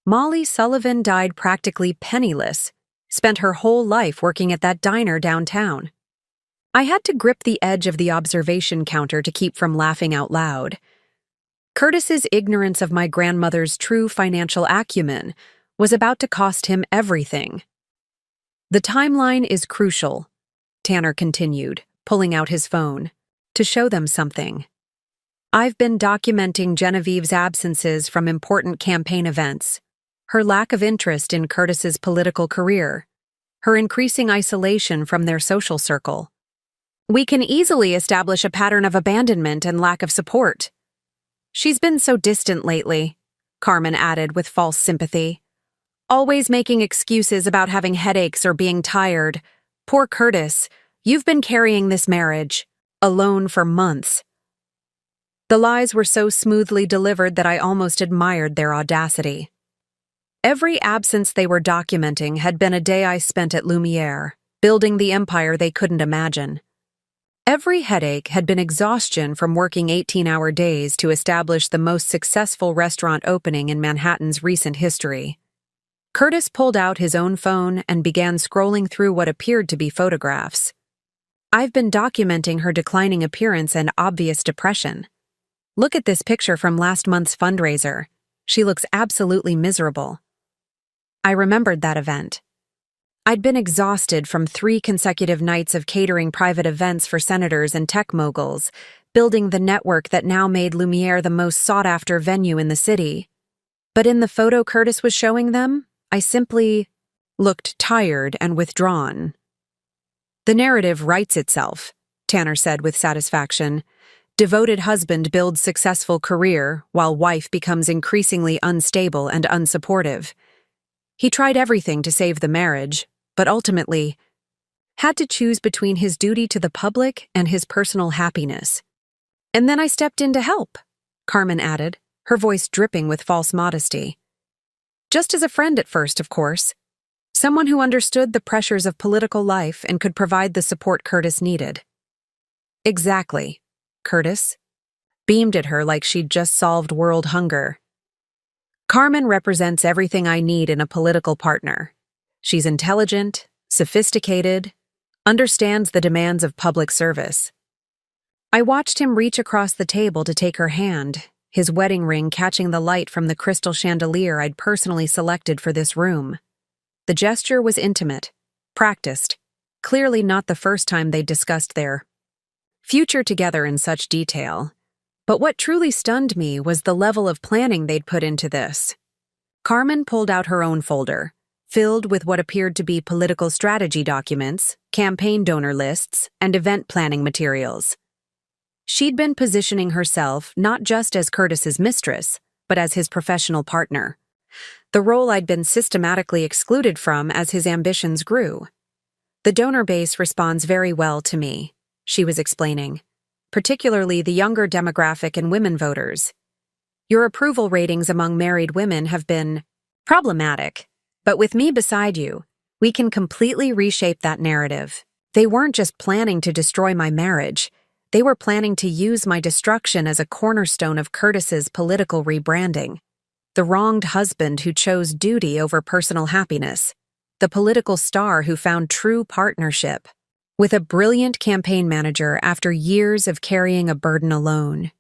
Molly Sullivan died practically penniless, spent her whole life working at that diner downtown. I had to grip the edge of the observation counter to keep from laughing out loud. Curtis's ignorance of my grandmother's true financial acumen was about to cost him everything. The timeline is crucial, Tanner continued, pulling out his phone, to show them something. I've been documenting Genevieve's absences from important campaign events, her lack of interest in Curtis's political career, her increasing isolation from their social circle. We can easily establish a pattern of abandonment and lack of support. She's been so distant lately, Carmen added with false sympathy. Always making excuses about having headaches or being tired. Poor Curtis, you've been carrying this marriage, alone for months. The lies were so smoothly delivered that I almost admired their audacity. Every absence they were documenting had been a day I spent at Lumiere, building the empire they couldn't imagine. Every headache had been exhaustion from working 18-hour days to establish the most successful restaurant opening in Manhattan's recent history. Curtis pulled out his own phone and began scrolling through what appeared to be photographs. I've been documenting her declining appearance and obvious depression. Look at this picture from last month's fundraiser. She looks absolutely miserable. I remembered that event. I'd been exhausted from 3 consecutive nights of catering private events for senators and tech moguls, building the network that now made Lumiere the most sought-after venue in the city. But in the photo Curtis was showing them, I simply looked tired and withdrawn. The narrative writes itself, Tanner said with satisfaction. Devoted husband builds successful career, while wife becomes increasingly unstable and unsupportive. He tried everything to save the marriage, but ultimately had to choose between his duty to the public and his personal happiness. And then I stepped in to help, Carmen added, her voice dripping with false modesty. Just as a friend at first, of course. Someone who understood the pressures of political life and could provide the support Curtis needed. Exactly, Curtis beamed at her like she'd just solved world hunger. Carmen represents everything I need in a political partner. She's intelligent, sophisticated, understands the demands of public service. I watched him reach across the table to take her hand, his wedding ring catching the light from the crystal chandelier I'd personally selected for this room. The gesture was intimate, practiced, clearly not the first time they'd discussed their future together in such detail. But what truly stunned me was the level of planning they'd put into this. Carmen pulled out her own folder, filled with what appeared to be political strategy documents, campaign donor lists, and event planning materials. She'd been positioning herself not just as Curtis's mistress, but as his professional partner. The role I'd been systematically excluded from as his ambitions grew. The donor base responds very well to me, she was explaining, particularly the younger demographic and women voters. Your approval ratings among married women have been problematic, but with me beside you, we can completely reshape that narrative. They weren't just planning to destroy my marriage, they were planning to use my destruction as a cornerstone of Curtis's political rebranding. The wronged husband who chose duty over personal happiness. The political star who found true partnership with a brilliant campaign manager after years of carrying a burden alone.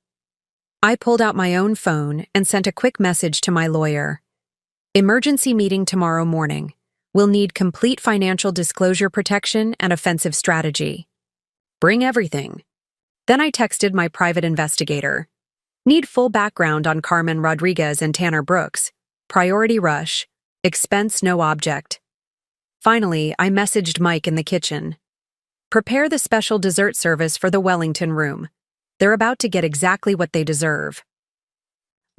I pulled out my own phone and sent a quick message to my lawyer. Emergency meeting tomorrow morning. We'll need complete financial disclosure protection and offensive strategy. Bring everything. Then I texted my private investigator. Need full background on Carmen Rodriguez and Tanner Brooks. Priority rush. Expense no object. Finally, I messaged Mike in the kitchen. Prepare the special dessert service for the Wellington room. They're about to get exactly what they deserve.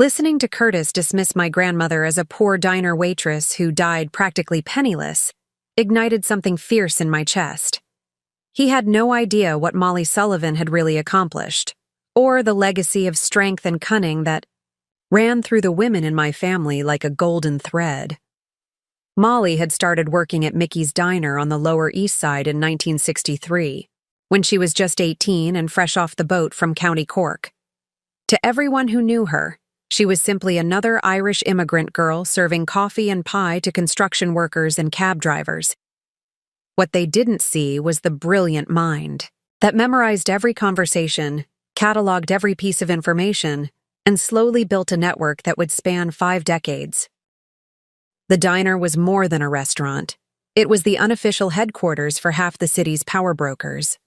Listening to Curtis dismiss my grandmother as a poor diner waitress who died practically penniless ignited something fierce in my chest. He had no idea what Molly Sullivan had really accomplished, or the legacy of strength and cunning that ran through the women in my family like a golden thread. Molly had started working at Mickey's Diner on the Lower East Side in 1963, when she was just 18 and fresh off the boat from County Cork. To everyone who knew her, she was simply another Irish immigrant girl serving coffee and pie to construction workers and cab drivers. What they didn't see was the brilliant mind that memorized every conversation, cataloged every piece of information, and slowly built a network that would span 5 decades. The diner was more than a restaurant. It was the unofficial headquarters for half the city's power brokers.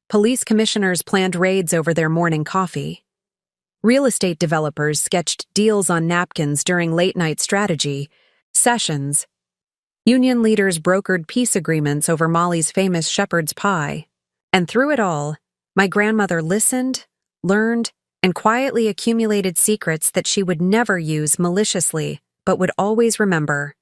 Police commissioners planned raids over their morning coffee. Real estate developers sketched deals on napkins during late-night strategy sessions. Union leaders brokered peace agreements over Molly's famous shepherd's pie. And through it all, my grandmother listened, learned, and quietly accumulated secrets that she would never use maliciously, but would always remember.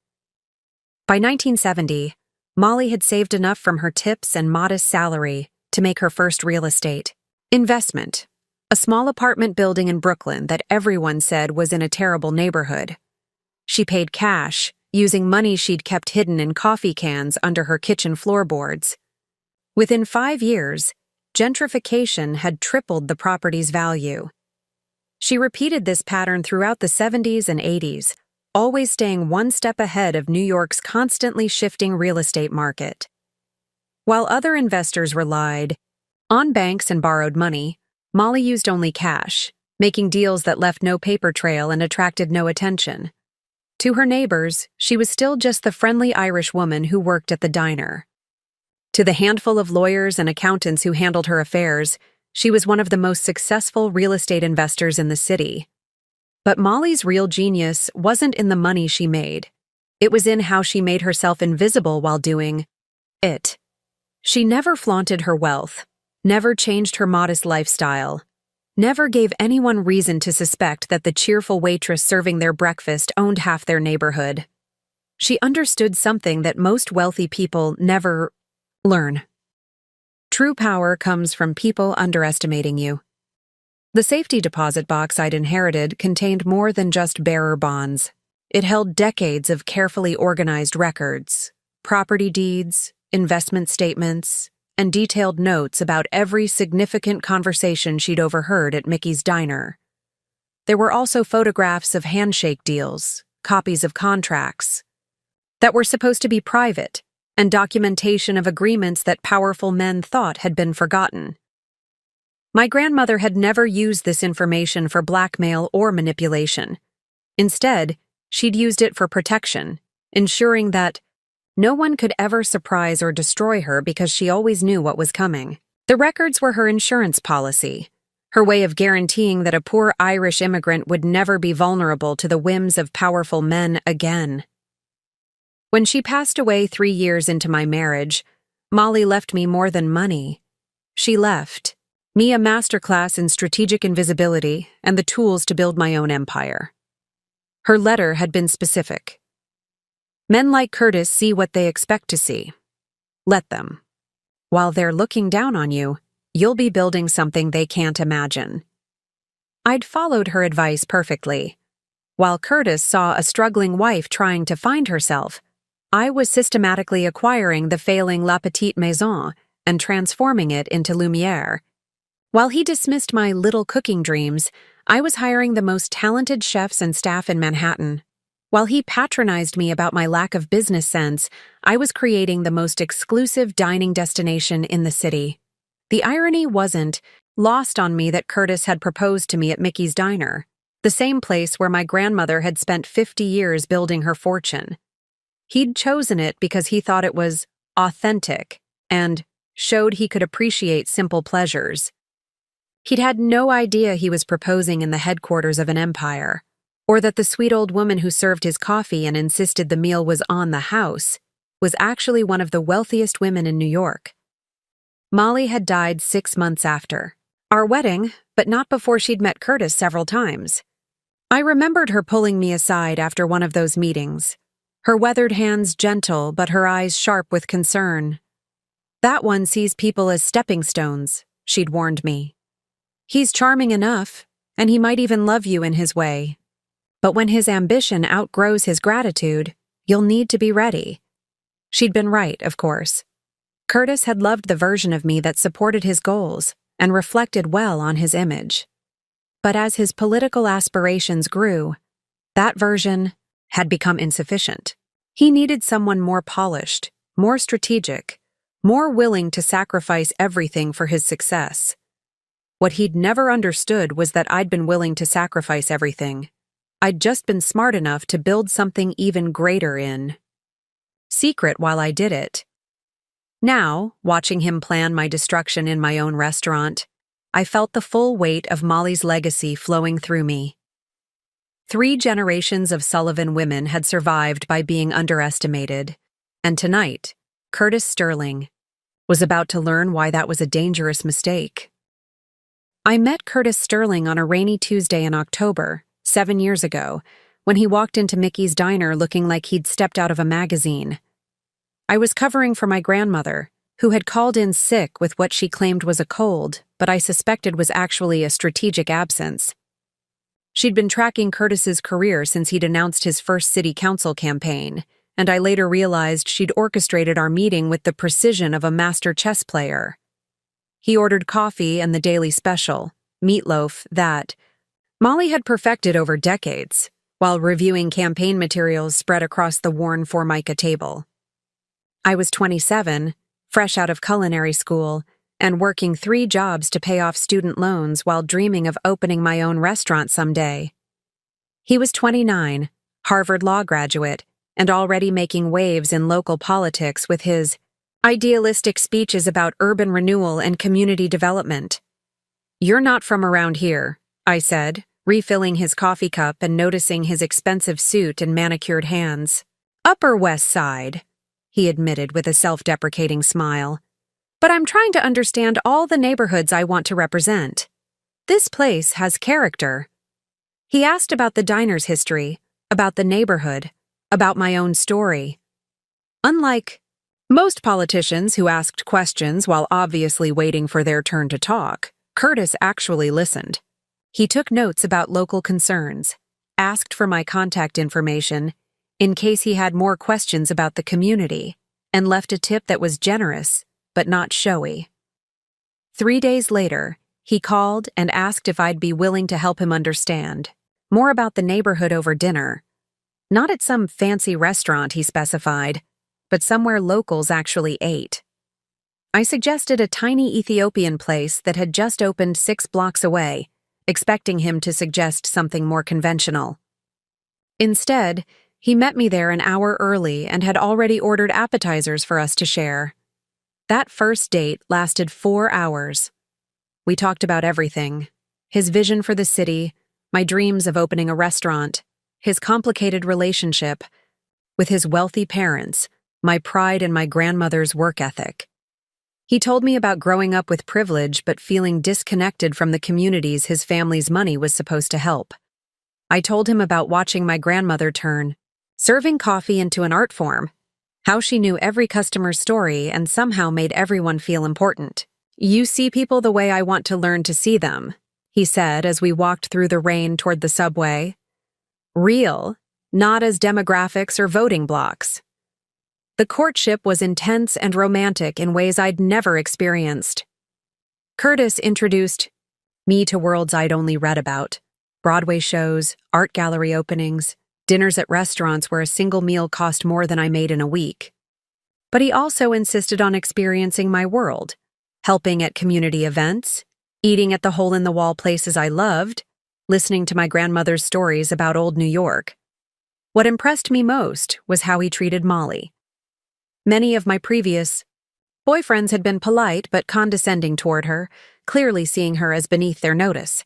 By 1970, Molly had saved enough from her tips and modest salary to make her first real estate investment, a small apartment building in Brooklyn that everyone said was in a terrible neighborhood. She paid cash, using money she'd kept hidden in coffee cans under her kitchen floorboards. Within 5 years, gentrification had tripled the property's value. She repeated this pattern throughout the 70s and 80s, always staying one step ahead of New York's constantly shifting real estate market. While other investors relied on banks and borrowed money, Molly used only cash, making deals that left no paper trail and attracted no attention. To her neighbors, she was still just the friendly Irish woman who worked at the diner. To the handful of lawyers and accountants who handled her affairs, she was one of the most successful real estate investors in the city. But Molly's real genius wasn't in the money she made. It was in how she made herself invisible while doing it. She never flaunted her wealth, never changed her modest lifestyle, never gave anyone reason to suspect that the cheerful waitress serving their breakfast owned half their neighborhood. She understood something that most wealthy people never learn. True power comes from people underestimating you. The safety deposit box I'd inherited contained more than just bearer bonds. It held decades of carefully organized records, property deeds, investment statements, and detailed notes about every significant conversation she'd overheard at Mickey's diner. There were also photographs of handshake deals, copies of contracts that were supposed to be private, and documentation of agreements that powerful men thought had been forgotten. My grandmother had never used this information for blackmail or manipulation. Instead, she'd used it for protection, ensuring that no one could ever surprise or destroy her because she always knew what was coming. The records were her insurance policy, her way of guaranteeing that a poor Irish immigrant would never be vulnerable to the whims of powerful men again. When she passed away 3 years into my marriage, Molly left me more than money. She left me a masterclass in strategic invisibility and the tools to build my own empire. Her letter had been specific. Men like Curtis see what they expect to see. Let them. While they're looking down on you, you'll be building something they can't imagine. I'd followed her advice perfectly. While Curtis saw a struggling wife trying to find herself, I was systematically acquiring the failing La Petite Maison and transforming it into Lumière. While he dismissed my little cooking dreams, I was hiring the most talented chefs and staff in Manhattan. While he patronized me about my lack of business sense, I was creating the most exclusive dining destination in the city. The irony wasn't lost on me that Curtis had proposed to me at Mickey's Diner, the same place where my grandmother had spent 50 years building her fortune. He'd chosen it because he thought it was authentic and showed he could appreciate simple pleasures. He'd had no idea he was proposing in the headquarters of an empire, or that the sweet old woman who served his coffee and insisted the meal was on the house was actually one of the wealthiest women in New York. Molly had died 6 months after our wedding, but not before she'd met Curtis several times. I remembered her pulling me aside after one of those meetings, her weathered hands gentle but her eyes sharp with concern. "That one sees people as stepping stones," she'd warned me. "He's charming enough, and he might even love you in his way. But when his ambition outgrows his gratitude, you'll need to be ready." She'd been right, of course. Curtis had loved the version of me that supported his goals and reflected well on his image. But as his political aspirations grew, that version had become insufficient. He needed someone more polished, more strategic, more willing to sacrifice everything for his success. What he'd never understood was that I'd been willing to sacrifice everything. I'd just been smart enough to build something even greater in secret while I did it. Now, watching him plan my destruction in my own restaurant, I felt the full weight of Molly's legacy flowing through me. 3 generations of Sullivan women had survived by being underestimated, and tonight, Curtis Sterling was about to learn why that was a dangerous mistake. I met Curtis Sterling on a rainy Tuesday in October, 7 years ago, when he walked into Mickey's Diner looking like he'd stepped out of a magazine. I was covering for my grandmother, who had called in sick with what she claimed was a cold, but I suspected was actually a strategic absence. She'd been tracking Curtis's career since he'd announced his first city council campaign, and I later realized she'd orchestrated our meeting with the precision of a master chess player. He ordered coffee and the daily special, meatloaf, that Molly had perfected over decades, while reviewing campaign materials spread across the worn Formica table. I was 27, fresh out of culinary school, and working 3 jobs to pay off student loans while dreaming of opening my own restaurant someday. He was 29, Harvard law graduate, and already making waves in local politics with his idealistic speeches about urban renewal and community development. "You're not from around here," I said, refilling his coffee cup and noticing his expensive suit and manicured hands. "Upper West Side," he admitted with a self-deprecating smile. "But I'm trying to understand all the neighborhoods I want to represent. This place has character." He asked about the diner's history, about the neighborhood, about my own story. Unlike most politicians who asked questions while obviously waiting for their turn to talk, Curtis actually listened. He took notes about local concerns, asked for my contact information in case he had more questions about the community, and left a tip that was generous, but not showy. 3 days later, he called and asked if I'd be willing to help him understand more about the neighborhood over dinner. Not at some fancy restaurant, he specified, but somewhere locals actually ate. I suggested a tiny Ethiopian place that had just opened 6 blocks away, expecting him to suggest something more conventional. Instead, he met me there an hour early and had already ordered appetizers for us to share. That first date lasted 4 hours. We talked about everything: his vision for the city, my dreams of opening a restaurant, his complicated relationship with his wealthy parents, my pride in my grandmother's work ethic. He told me about growing up with privilege but feeling disconnected from the communities his family's money was supposed to help. I told him about watching my grandmother turn serving coffee into an art form, how she knew every customer's story and somehow made everyone feel important. "You see people the way I want to learn to see them," he said as we walked through the rain toward the subway. "Real, not as demographics or voting blocks." The courtship was intense and romantic in ways I'd never experienced. Curtis introduced me to worlds I'd only read about: Broadway shows, art gallery openings, dinners at restaurants where a single meal cost more than I made in a week. But he also insisted on experiencing my world, helping at community events, eating at the hole-in-the-wall places I loved, listening to my grandmother's stories about old New York. What impressed me most was how he treated Molly. Many of my previous boyfriends had been polite but condescending toward her, clearly seeing her as beneath their notice.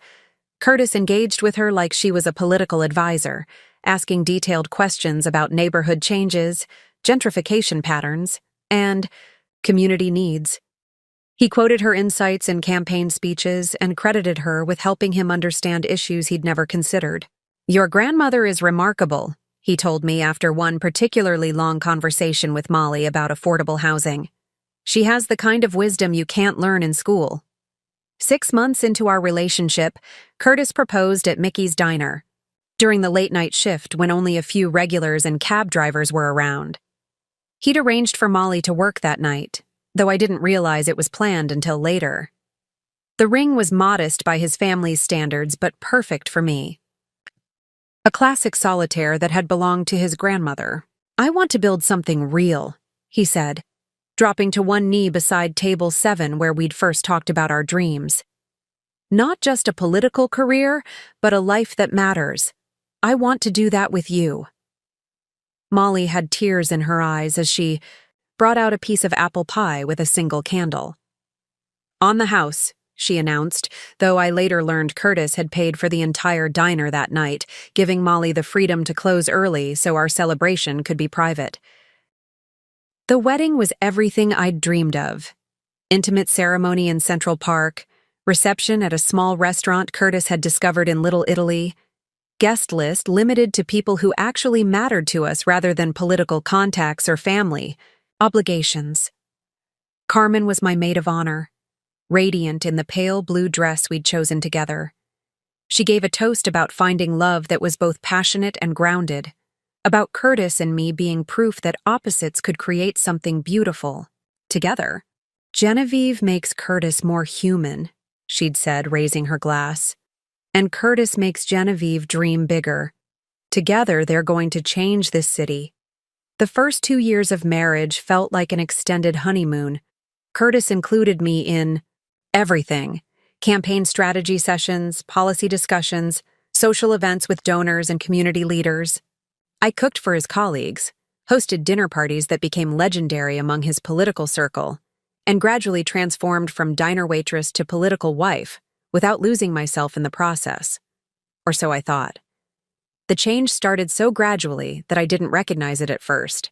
Curtis engaged with her like she was a political advisor, asking detailed questions about neighborhood changes, gentrification patterns, and community needs. He quoted her insights in campaign speeches and credited her with helping him understand issues he'd never considered. "Your grandmother is remarkable," he told me after one particularly long conversation with Molly about affordable housing. "She has the kind of wisdom you can't learn in school." 6 months into our relationship, Curtis proposed at Mickey's Diner, during the late-night shift when only a few regulars and cab drivers were around. He'd arranged for Molly to work that night, though I didn't realize it was planned until later. The ring was modest by his family's standards, but perfect for me. A classic solitaire that had belonged to his grandmother. "I want to build something real," he said, dropping to one knee beside table 7 where we'd first talked about our dreams. "Not just a political career, but a life that matters. I want to do that with you." Molly had tears in her eyes as she brought out a piece of apple pie with a single candle. "On the house," she announced, though I later learned Curtis had paid for the entire diner that night, giving Molly the freedom to close early so our celebration could be private. The wedding was everything I'd dreamed of. Intimate ceremony in Central Park, reception at a small restaurant Curtis had discovered in Little Italy, guest list limited to people who actually mattered to us rather than political contacts or family obligations. Carmen was my maid of honor, radiant in the pale blue dress we'd chosen together. She gave a toast about finding love that was both passionate and grounded, about Curtis and me being proof that opposites could create something beautiful together. "Genevieve makes Curtis more human," she'd said, raising her glass. "And Curtis makes Genevieve dream bigger. Together, they're going to change this city." The first 2 years of marriage felt like an extended honeymoon. Curtis included me in everything: campaign strategy sessions, policy discussions, social events with donors and community leaders. I cooked for his colleagues, hosted dinner parties that became legendary among his political circle, and gradually transformed from diner waitress to political wife without losing myself in the process. Or so I thought. The change started so gradually that I didn't recognize it at first.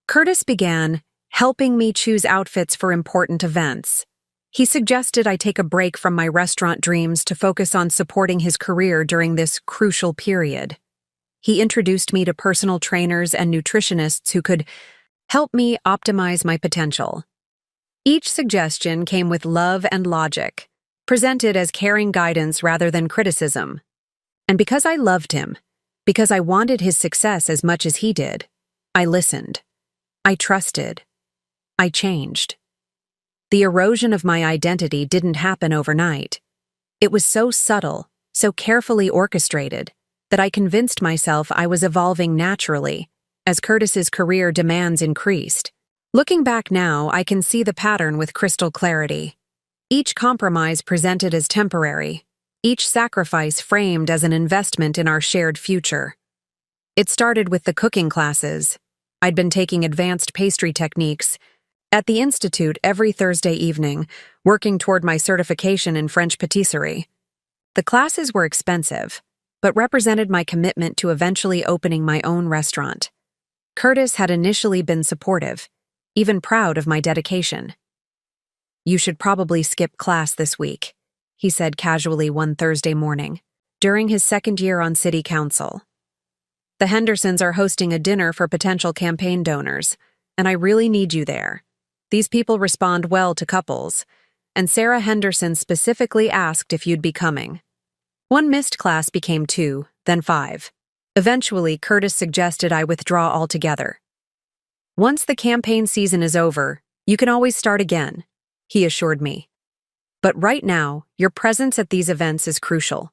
Curtis began helping me choose outfits for important events. He suggested I take a break from my restaurant dreams to focus on supporting his career during this crucial period. He introduced me to personal trainers and nutritionists who could help me optimize my potential. Each suggestion came with love and logic, presented as caring guidance rather than criticism. And because I loved him, because I wanted his success as much as he did, I listened. I trusted. I changed. The erosion of my identity didn't happen overnight. It was so subtle, so carefully orchestrated, that I convinced myself I was evolving naturally, as Curtis's career demands increased. Looking back now, I can see the pattern with crystal clarity. Each compromise presented as temporary, each sacrifice framed as an investment in our shared future. It started with the cooking classes. I'd been taking advanced pastry techniques at the Institute every Thursday evening, working toward my certification in French patisserie. The classes were expensive, but represented my commitment to eventually opening my own restaurant. Curtis had initially been supportive, even proud of my dedication. "You should probably skip class this week," he said casually one Thursday morning, during his second year on city council. "The Hendersons are hosting a dinner for potential campaign donors, and I really need you there. These people respond well to couples, and Sarah Henderson specifically asked if you'd be coming." One missed class became 2, then 5. Eventually, Curtis suggested I withdraw altogether. "Once the campaign season is over, you can always start again," he assured me. "But right now, your presence at these events is crucial.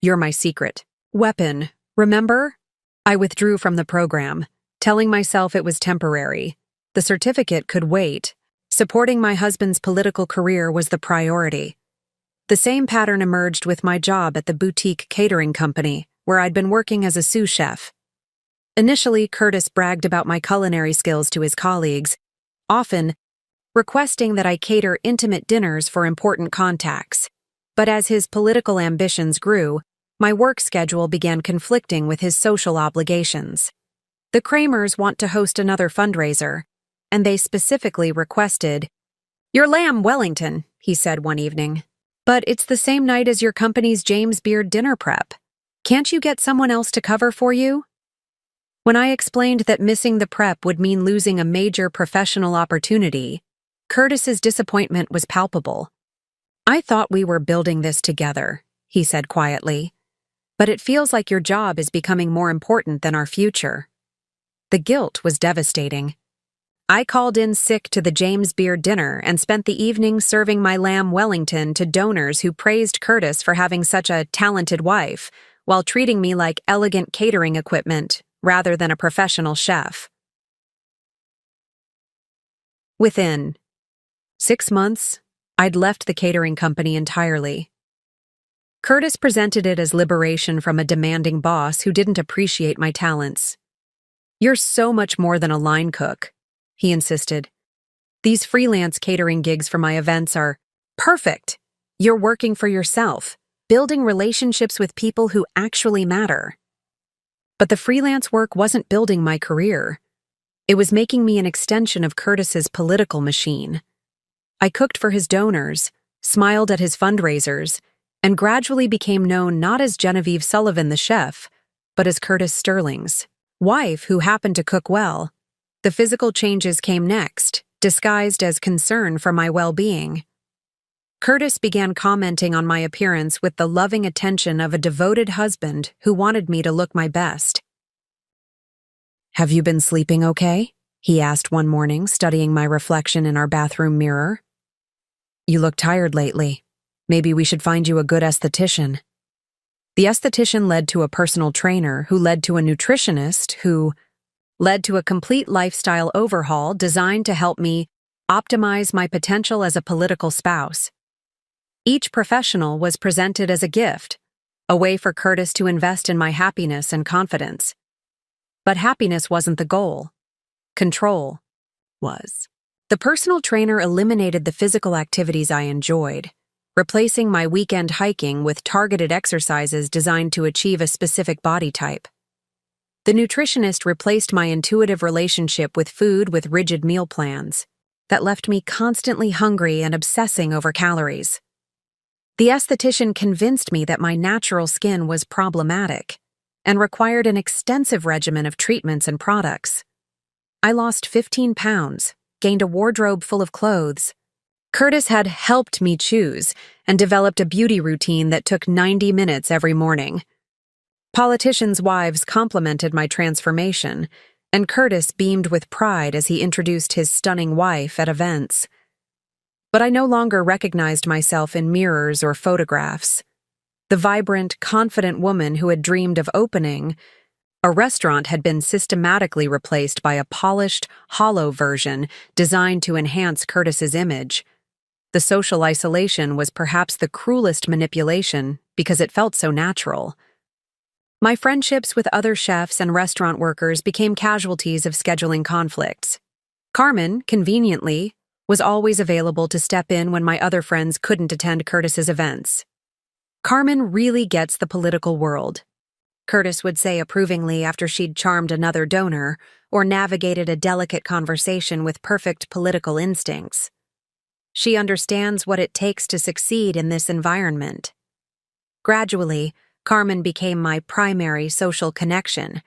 You're my secret weapon, remember?" I withdrew from the program, telling myself it was temporary. The certificate could wait. Supporting my husband's political career was the priority. The same pattern emerged with my job at the boutique catering company, where I'd been working as a sous chef. Initially, Curtis bragged about my culinary skills to his colleagues, often requesting that I cater intimate dinners for important contacts. But as his political ambitions grew, my work schedule began conflicting with his social obligations. The Kramers want to host another fundraiser, and they specifically requested, "Your lamb Wellington," he said one evening. "But it's the same night as your company's James Beard dinner prep. Can't you get someone else to cover for you?" When I explained that missing the prep would mean losing a major professional opportunity, Curtis's disappointment was palpable. "I thought we were building this together," he said quietly. "But it feels like your job is becoming more important than our future." The guilt was devastating. I called in sick to the James Beard dinner and spent the evening serving my lamb Wellington to donors who praised Curtis for having such a talented wife, while treating me like elegant catering equipment rather than a professional chef. Within 6 months, I'd left the catering company entirely. Curtis presented it as liberation from a demanding boss who didn't appreciate my talents. "You're so much more than a line cook," he insisted. "These freelance catering gigs for my events are perfect. You're working for yourself, building relationships with people who actually matter." But the freelance work wasn't building my career. It was making me an extension of Curtis's political machine. I cooked for his donors, smiled at his fundraisers, and gradually became known not as Genevieve Sullivan the chef, but as Curtis Sterling's wife who happened to cook well. The physical changes came next, disguised as concern for my well-being. Curtis began commenting on my appearance with the loving attention of a devoted husband who wanted me to look my best. "Have you been sleeping okay?" he asked one morning, studying my reflection in our bathroom mirror. "You look tired lately. Maybe we should find you a good esthetician." The esthetician led to a personal trainer, who led to a nutritionist, who led to a complete lifestyle overhaul designed to help me optimize my potential as a political spouse. Each professional was presented as a gift, a way for Curtis to invest in my happiness and confidence. But happiness wasn't the goal. Control was. The personal trainer eliminated the physical activities I enjoyed, replacing my weekend hiking with targeted exercises designed to achieve a specific body type. The nutritionist replaced my intuitive relationship with food with rigid meal plans that left me constantly hungry and obsessing over calories. The esthetician convinced me that my natural skin was problematic and required an extensive regimen of treatments and products. I lost 15 pounds, gained a wardrobe full of clothes. Curtis had helped me choose and developed a beauty routine that took 90 minutes every morning. Politicians' wives complimented my transformation, and Curtis beamed with pride as he introduced his stunning wife at events. But I no longer recognized myself in mirrors or photographs. The vibrant, confident woman who had dreamed of opening a restaurant had been systematically replaced by a polished, hollow version designed to enhance Curtis's image. The social isolation was perhaps the cruelest manipulation because it felt so natural. My friendships with other chefs and restaurant workers became casualties of scheduling conflicts. Carmen, conveniently, was always available to step in when my other friends couldn't attend Curtis's events. "Carmen really gets the political world," Curtis would say approvingly after she'd charmed another donor or navigated a delicate conversation with perfect political instincts. "She understands what it takes to succeed in this environment." Gradually, Carmen became my primary social connection.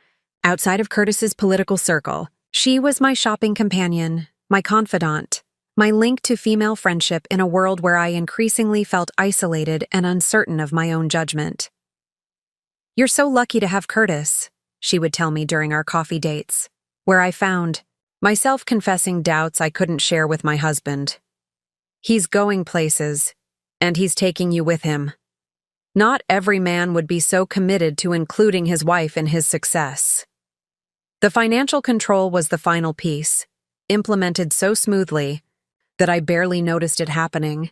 Outside of Curtis's political circle, she was my shopping companion, my confidant, my link to female friendship in a world where I increasingly felt isolated and uncertain of my own judgment. "You're so lucky to have Curtis," she would tell me during our coffee dates, where I found myself confessing doubts I couldn't share with my husband. "He's going places, and he's taking you with him. Not every man would be so committed to including his wife in his success." The financial control was the final piece, implemented so smoothly that I barely noticed it happening.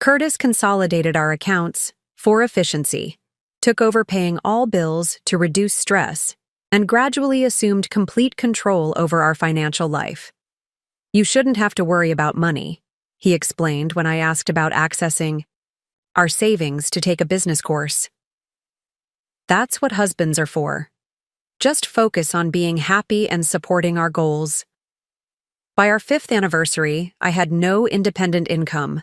Curtis consolidated our accounts for efficiency, took over paying all bills to reduce stress, and gradually assumed complete control over our financial life. "You shouldn't have to worry about money," he explained when I asked about accessing our savings to take a business course. "That's what husbands are for. Just focus on being happy and supporting our goals." By our 5th anniversary, I had no independent income,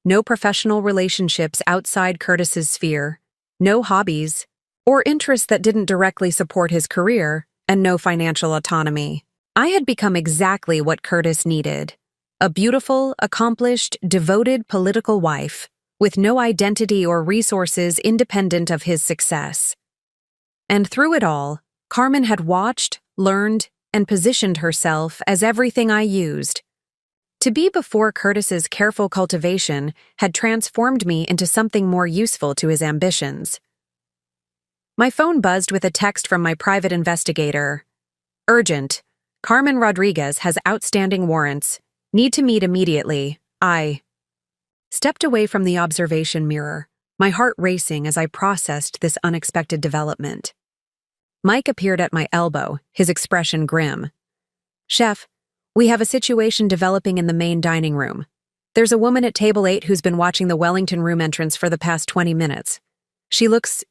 no professional relationships outside Curtis's sphere, no hobbies, or interests that didn't directly support his career, and no financial autonomy. I had become exactly what Curtis needed: a beautiful, accomplished, devoted political wife, with no identity or resources independent of his success. And through it all, Carmen had watched, learned, and positioned herself as everything I used. To be before Curtis's careful cultivation had transformed me into something more useful to his ambitions. My phone buzzed with a text from my private investigator. "Urgent. Carmen Rodriguez has outstanding warrants. Need to meet immediately. I." Stepped away from the observation mirror, my heart racing as I processed this unexpected development. Mike appeared at my elbow, his expression grim. "Chef, we have a situation developing in the main dining room. There's a woman at table 8 who's been watching the Wellington room entrance for the past 20 minutes. She looks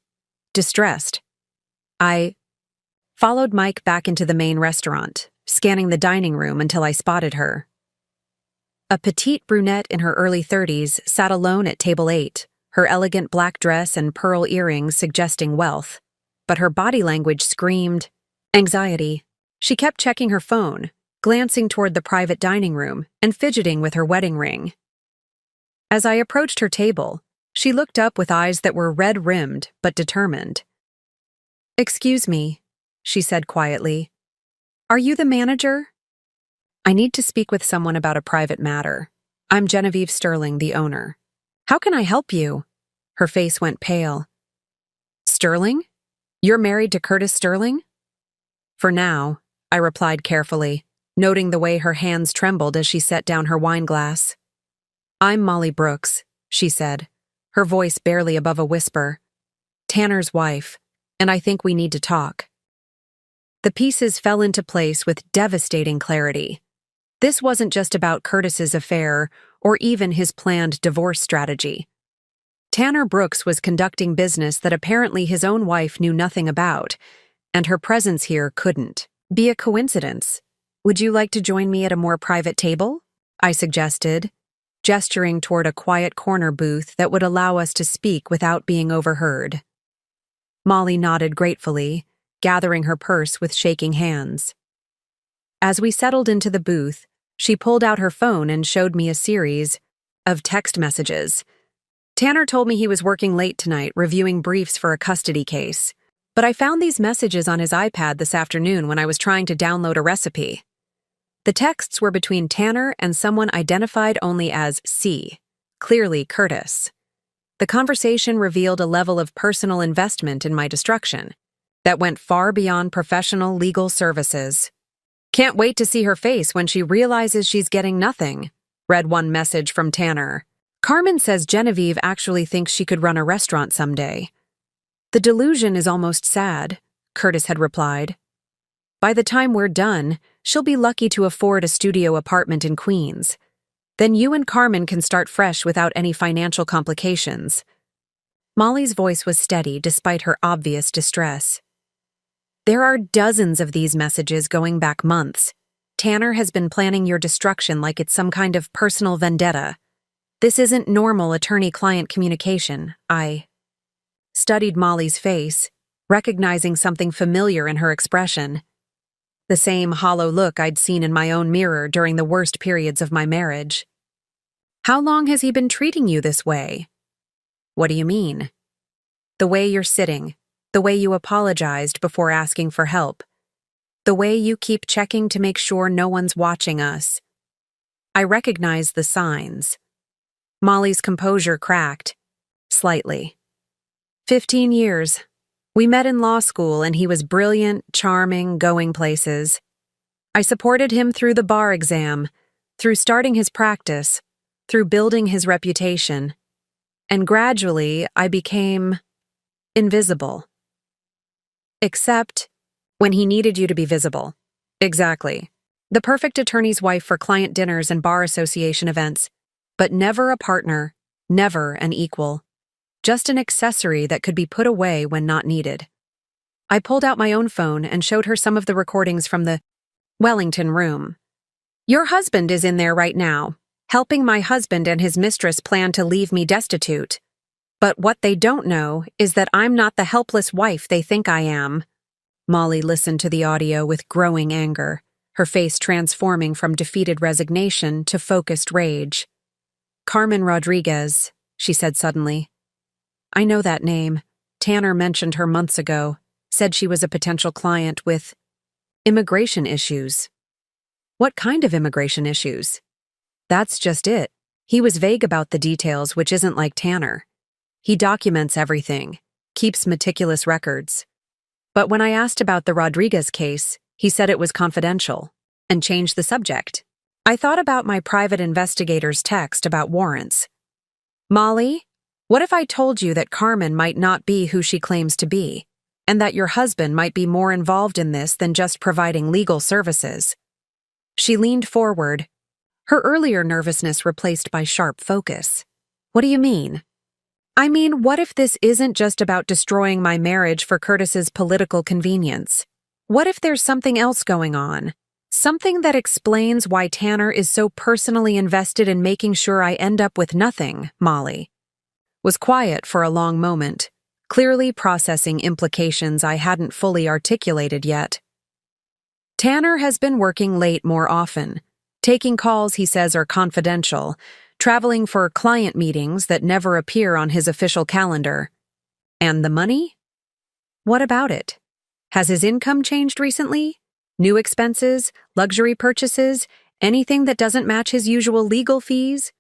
distressed." I followed Mike back into the main restaurant, scanning the dining room until I spotted her. A petite brunette in her early 30s sat alone at table 8, her elegant black dress and pearl earrings suggesting wealth, but her body language screamed anxiety. She kept checking her phone, glancing toward the private dining room and fidgeting with her wedding ring. As I approached her table, she looked up with eyes that were red-rimmed but determined. "Excuse me," she said quietly. "Are you the manager?" "I need to speak with someone about a private matter. I'm Genevieve Sterling, the owner." "How can I help you?" Her face went pale. "Sterling? You're married to Curtis Sterling?" "For now," I replied carefully, noting the way her hands trembled as she set down her wine glass. "I'm Molly Brooks," she said, her voice barely above a whisper. "Tanner's wife, and I think we need to talk." The pieces fell into place with devastating clarity. This wasn't just about Curtis's affair or even his planned divorce strategy. Tanner Brooks was conducting business that apparently his own wife knew nothing about, and her presence here couldn't be a coincidence. "Would you like to join me at a more private table?" I suggested, gesturing toward a quiet corner booth that would allow us to speak without being overheard. Molly nodded gratefully, gathering her purse with shaking hands. As we settled into the booth, she pulled out her phone and showed me a series of text messages. "Tanner told me he was working late tonight, reviewing briefs for a custody case. But I found these messages on his iPad this afternoon when I was trying to download a recipe. The texts were between Tanner and someone identified only as C, clearly Curtis. The conversation revealed a level of personal investment in my destruction that went far beyond professional legal services. "Can't wait to see her face when she realizes she's getting nothing," read one message from Tanner. "Carmen says Genevieve actually thinks she could run a restaurant someday." "The delusion is almost sad," Curtis had replied. "By the time we're done, she'll be lucky to afford a studio apartment in Queens. Then you and Carmen can start fresh without any financial complications." Molly's voice was steady despite her obvious distress. "There are dozens of these messages going back months. Tanner has been planning your destruction like it's some kind of personal vendetta. This isn't normal attorney-client communication. I studied Molly's face, recognizing something familiar in her expression. The same hollow look I'd seen in my own mirror during the worst periods of my marriage. "How long has he been treating you this way?" "What do you mean?" "The way you're sitting, the way you apologized before asking for help, the way you keep checking to make sure no one's watching us." I recognized the signs. Molly's composure cracked, slightly. 15 years. We met in law school and he was brilliant, charming, going places. I supported him through the bar exam, through starting his practice, through building his reputation. And gradually, I became invisible. Except when he needed you to be visible. Exactly. The perfect attorney's wife for client dinners and bar association events, but never a partner, never an equal. Just an accessory that could be put away when not needed. I pulled out my own phone and showed her some of the recordings from the Wellington room. "Your husband is in there right now, helping my husband and his mistress plan to leave me destitute. But what they don't know is that I'm not the helpless wife they think I am." Molly listened to the audio with growing anger, her face transforming from defeated resignation to focused rage. "Carmen Rodriguez," she said suddenly. "I know that name. Tanner mentioned her months ago, said she was a potential client with immigration issues." "What kind of immigration issues?" "That's just it. He was vague about the details, which isn't like Tanner. He documents everything, keeps meticulous records. But when I asked about the Rodriguez case, he said it was confidential, and changed the subject. I thought about my private investigator's text about warrants. Molly, what if I told you that Carmen might not be who she claims to be, and that your husband might be more involved in this than just providing legal services?" She leaned forward, her earlier nervousness replaced by sharp focus. "What do you mean?" "I mean, what if this isn't just about destroying my marriage for Curtis's political convenience? What if there's something else going on? Something that explains why Tanner is so personally invested in making sure I end up with nothing?" Molly was quiet for a long moment, clearly processing implications I hadn't fully articulated yet. "Tanner has been working late more often, taking calls he says are confidential, traveling for client meetings that never appear on his official calendar. And the money? What about it? Has his income changed recently? New expenses, luxury purchases, anything that doesn't match his usual legal fees?"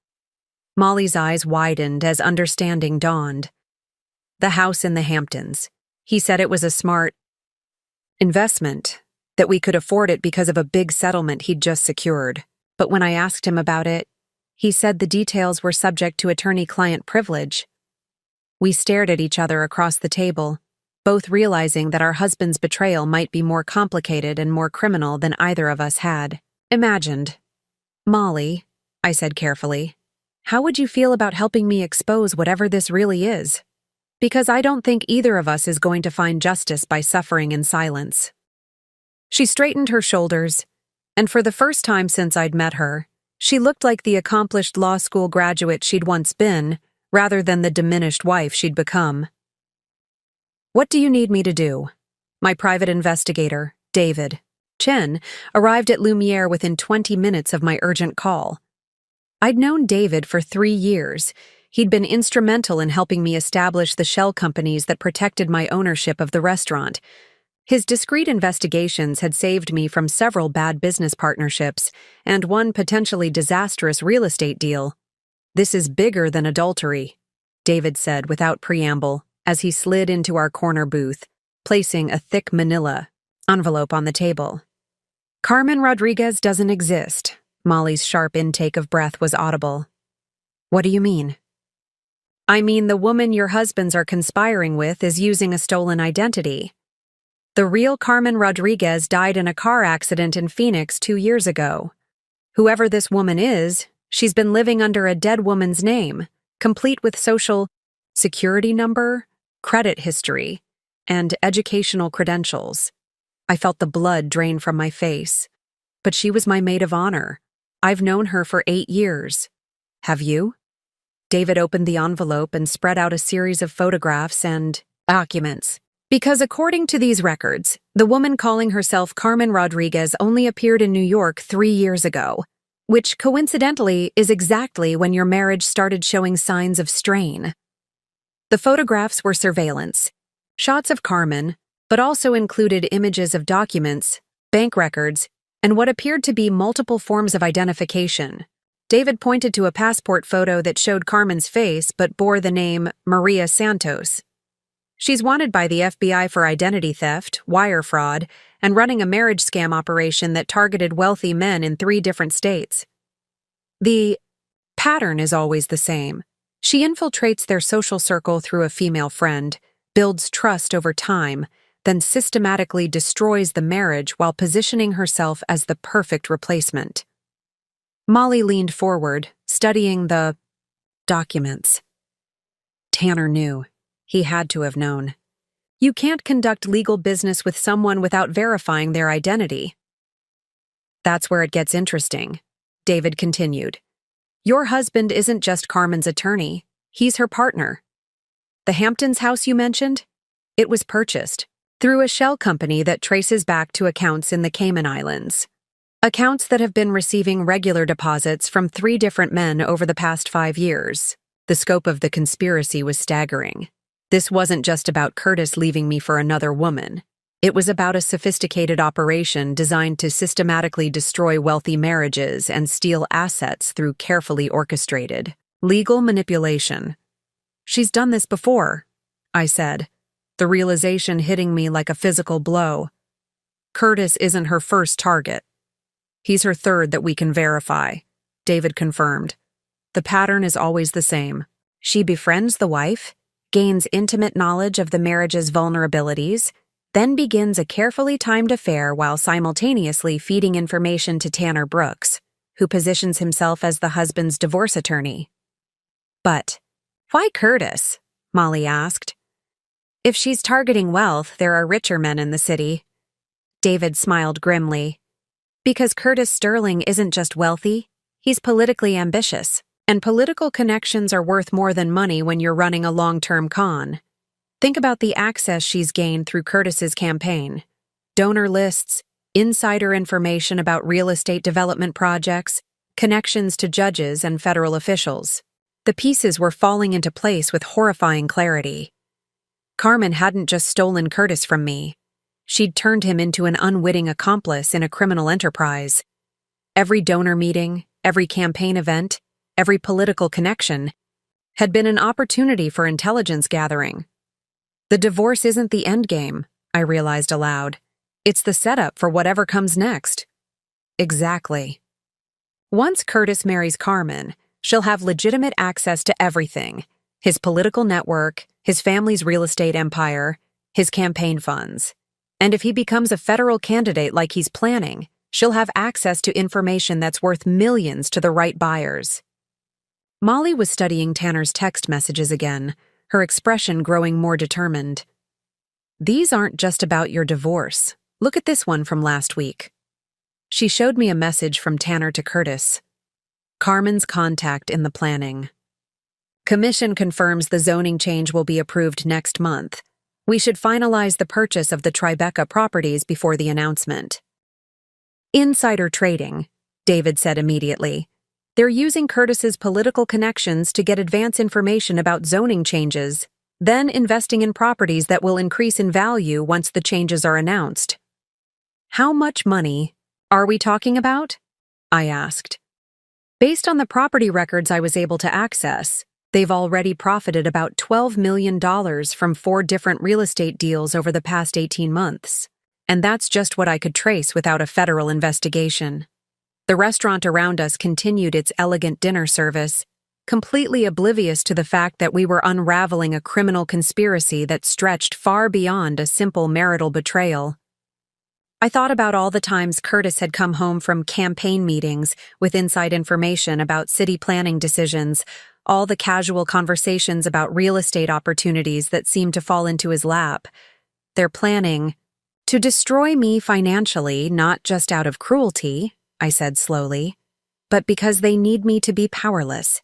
Molly's eyes widened as understanding dawned. "The house in the Hamptons. He said it was a smart investment, that we could afford it because of a big settlement he'd just secured. But when I asked him about it, he said the details were subject to attorney-client privilege." We stared at each other across the table, both realizing that our husband's betrayal might be more complicated and more criminal than either of us had imagined. "Molly," I said carefully, "how would you feel about helping me expose whatever this really is? Because I don't think either of us is going to find justice by suffering in silence." She straightened her shoulders, and for the first time since I'd met her, she looked like the accomplished law school graduate she'd once been, rather than the diminished wife she'd become. "What do you need me to do?" My private investigator, David Chen, arrived at Lumiere within 20 minutes of my urgent call. I'd known David for 3 years. He'd been instrumental in helping me establish the shell companies that protected my ownership of the restaurant. His discreet investigations had saved me from several bad business partnerships and one potentially disastrous real estate deal. "This is bigger than adultery," David said without preamble as he slid into our corner booth, placing a thick manila envelope on the table. "Carmen Rodriguez doesn't exist." Molly's sharp intake of breath was audible. "What do you mean?" "I mean the woman your husbands are conspiring with is using a stolen identity. The real Carmen Rodriguez died in a car accident in Phoenix 2 years ago. Whoever this woman is, she's been living under a dead woman's name, complete with social security number, credit history, and educational credentials." I felt the blood drain from my face. "But she was my maid of honor. I've known her for 8 years. Have you?" David opened the envelope and spread out a series of photographs and documents. "Because according to these records, the woman calling herself Carmen Rodriguez only appeared in New York 3 years ago, which coincidentally is exactly when your marriage started showing signs of strain." The photographs were surveillance, shots of Carmen, but also included images of documents, bank records, and what appeared to be multiple forms of identification. David pointed to a passport photo that showed Carmen's face but bore the name Maria Santos. "She's wanted by the FBI for identity theft, wire fraud, and running a marriage scam operation that targeted wealthy men in 3 different states. The pattern is always the same. She infiltrates their social circle through a female friend, builds trust over time, then systematically destroys the marriage while positioning herself as the perfect replacement." Molly leaned forward, studying the documents. Tanner knew. He had to have known. You can't conduct legal business with someone without verifying their identity. "That's where it gets interesting," David continued. "Your husband isn't just Carmen's attorney, he's her partner. The Hamptons house you mentioned? It was purchased through a shell company that traces back to accounts in the Cayman Islands. Accounts that have been receiving regular deposits from 3 different men over the past 5 years. The scope of the conspiracy was staggering. This wasn't just about Curtis leaving me for another woman. It was about a sophisticated operation designed to systematically destroy wealthy marriages and steal assets through carefully orchestrated legal manipulation. "She's done this before," I said, the realization hitting me like a physical blow. "Curtis isn't her first target. He's her third that we can verify," David confirmed. "The pattern is always the same. She befriends the wife, gains intimate knowledge of the marriage's vulnerabilities, then begins a carefully timed affair while simultaneously feeding information to Tanner Brooks, who positions himself as the husband's divorce attorney." "But why Curtis?" Molly asked. "If she's targeting wealth, there are richer men in the city." David smiled grimly. "Because Curtis Sterling isn't just wealthy, he's politically ambitious, and political connections are worth more than money when you're running a long-term con. Think about the access she's gained through Curtis's campaign. Donor lists, insider information about real estate development projects, connections to judges and federal officials. The pieces were falling into place with horrifying clarity. Carmen hadn't just stolen Curtis from me. She'd turned him into an unwitting accomplice in a criminal enterprise. Every donor meeting, every campaign event, every political connection had been an opportunity for intelligence gathering. The divorce isn't the endgame, I realized aloud. It's the setup for whatever comes next. Exactly. Once Curtis marries Carmen, she'll have legitimate access to everything: his political network, his family's real estate empire, his campaign funds. And if he becomes a federal candidate like he's planning, she'll have access to information that's worth millions to the right buyers. Molly was studying Tanner's text messages again, her expression growing more determined. "These aren't just about your divorce. Look at this one from last week." She showed me a message from Tanner to Curtis. "Carmen's contact in the planning. Commission confirms the zoning change will be approved next month. We should finalize the purchase of the Tribeca properties before the announcement." "Insider trading," David said immediately. They're using Curtis's political connections to get advance information about zoning changes, then investing in properties that will increase in value once the changes are announced. How much money are we talking about? I asked. Based on the property records I was able to access, they've already profited about $12 million from 4 different real estate deals over the past 18 months. And that's just what I could trace without a federal investigation. The restaurant around us continued its elegant dinner service, completely oblivious to the fact that we were unraveling a criminal conspiracy that stretched far beyond a simple marital betrayal. I thought about all the times Curtis had come home from campaign meetings with inside information about city planning decisions, all the casual conversations about real estate opportunities that seemed to fall into his lap. They're planning to destroy me financially, not just out of cruelty, I said slowly, but because they need me to be powerless.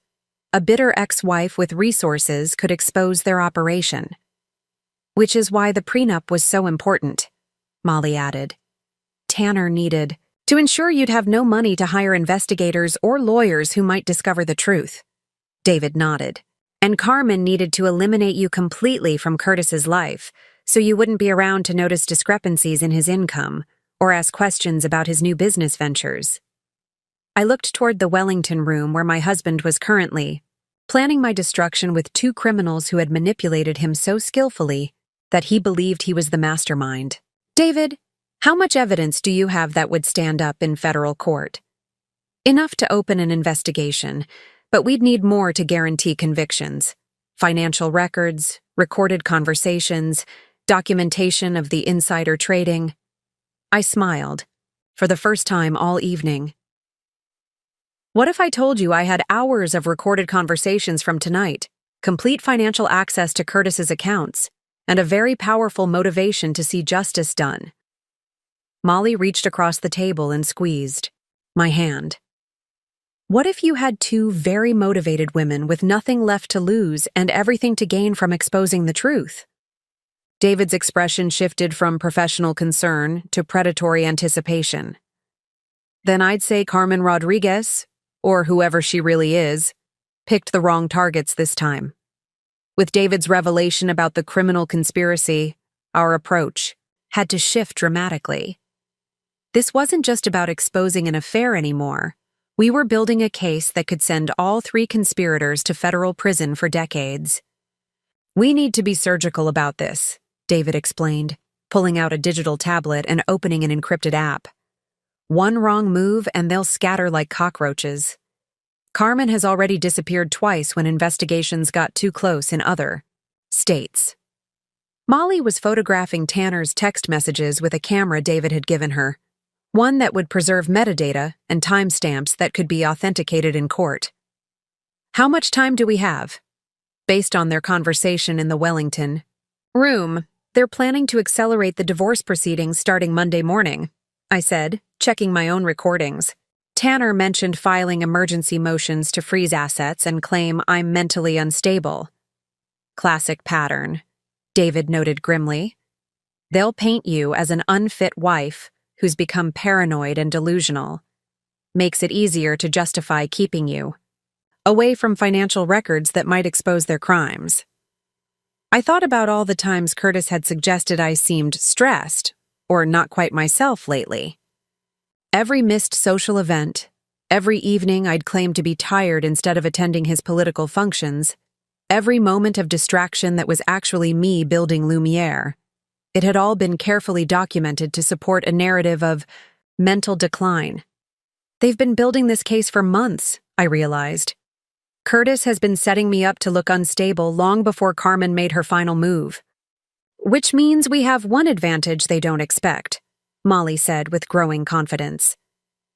A bitter ex-wife with resources could expose their operation. Which is why the prenup was so important, Molly added. Tanner needed to ensure you'd have no money to hire investigators or lawyers who might discover the truth. David nodded. And Carmen needed to eliminate you completely from Curtis's life, so you wouldn't be around to notice discrepancies in his income or ask questions about his new business ventures. I looked toward the Wellington room where my husband was currently planning my destruction with 2 criminals who had manipulated him so skillfully that he believed he was the mastermind. David, how much evidence do you have that would stand up in federal court? Enough to open an investigation, but we'd need more to guarantee convictions. Financial records, recorded conversations, documentation of the insider trading. I smiled, for the first time all evening. What if I told you I had hours of recorded conversations from tonight, complete financial access to Curtis's accounts, and a very powerful motivation to see justice done? Molly reached across the table and squeezed my hand. What if you had 2 very motivated women with nothing left to lose and everything to gain from exposing the truth? David's expression shifted from professional concern to predatory anticipation. Then I'd say Carmen Rodriguez, or whoever she really is, picked the wrong targets this time. With David's revelation about the criminal conspiracy, our approach had to shift dramatically. This wasn't just about exposing an affair anymore. We were building a case that could send all 3 conspirators to federal prison for decades. We need to be surgical about this, David explained, pulling out a digital tablet and opening an encrypted app. One wrong move and they'll scatter like cockroaches. Carmen has already disappeared twice when investigations got too close in other states. Molly was photographing Tanner's text messages with a camera David had given her, one that would preserve metadata and timestamps that could be authenticated in court. How much time do we have? Based on their conversation in the Wellington room, they're planning to accelerate the divorce proceedings starting Monday morning, I said, checking my own recordings. Tanner mentioned filing emergency motions to freeze assets and claim I'm mentally unstable. Classic pattern, David noted grimly. They'll paint you as an unfit wife who's become paranoid and delusional. Makes it easier to justify keeping you away from financial records that might expose their crimes. I thought about all the times Curtis had suggested I seemed stressed or not quite myself lately. Every missed social event, every evening I'd claimed to be tired instead of attending his political functions, every moment of distraction that was actually me building Lumiere. It had all been carefully documented to support a narrative of mental decline. They've been building this case for months, I realized. Curtis has been setting me up to look unstable long before Carmen made her final move. Which means we have one advantage they don't expect, Molly said with growing confidence.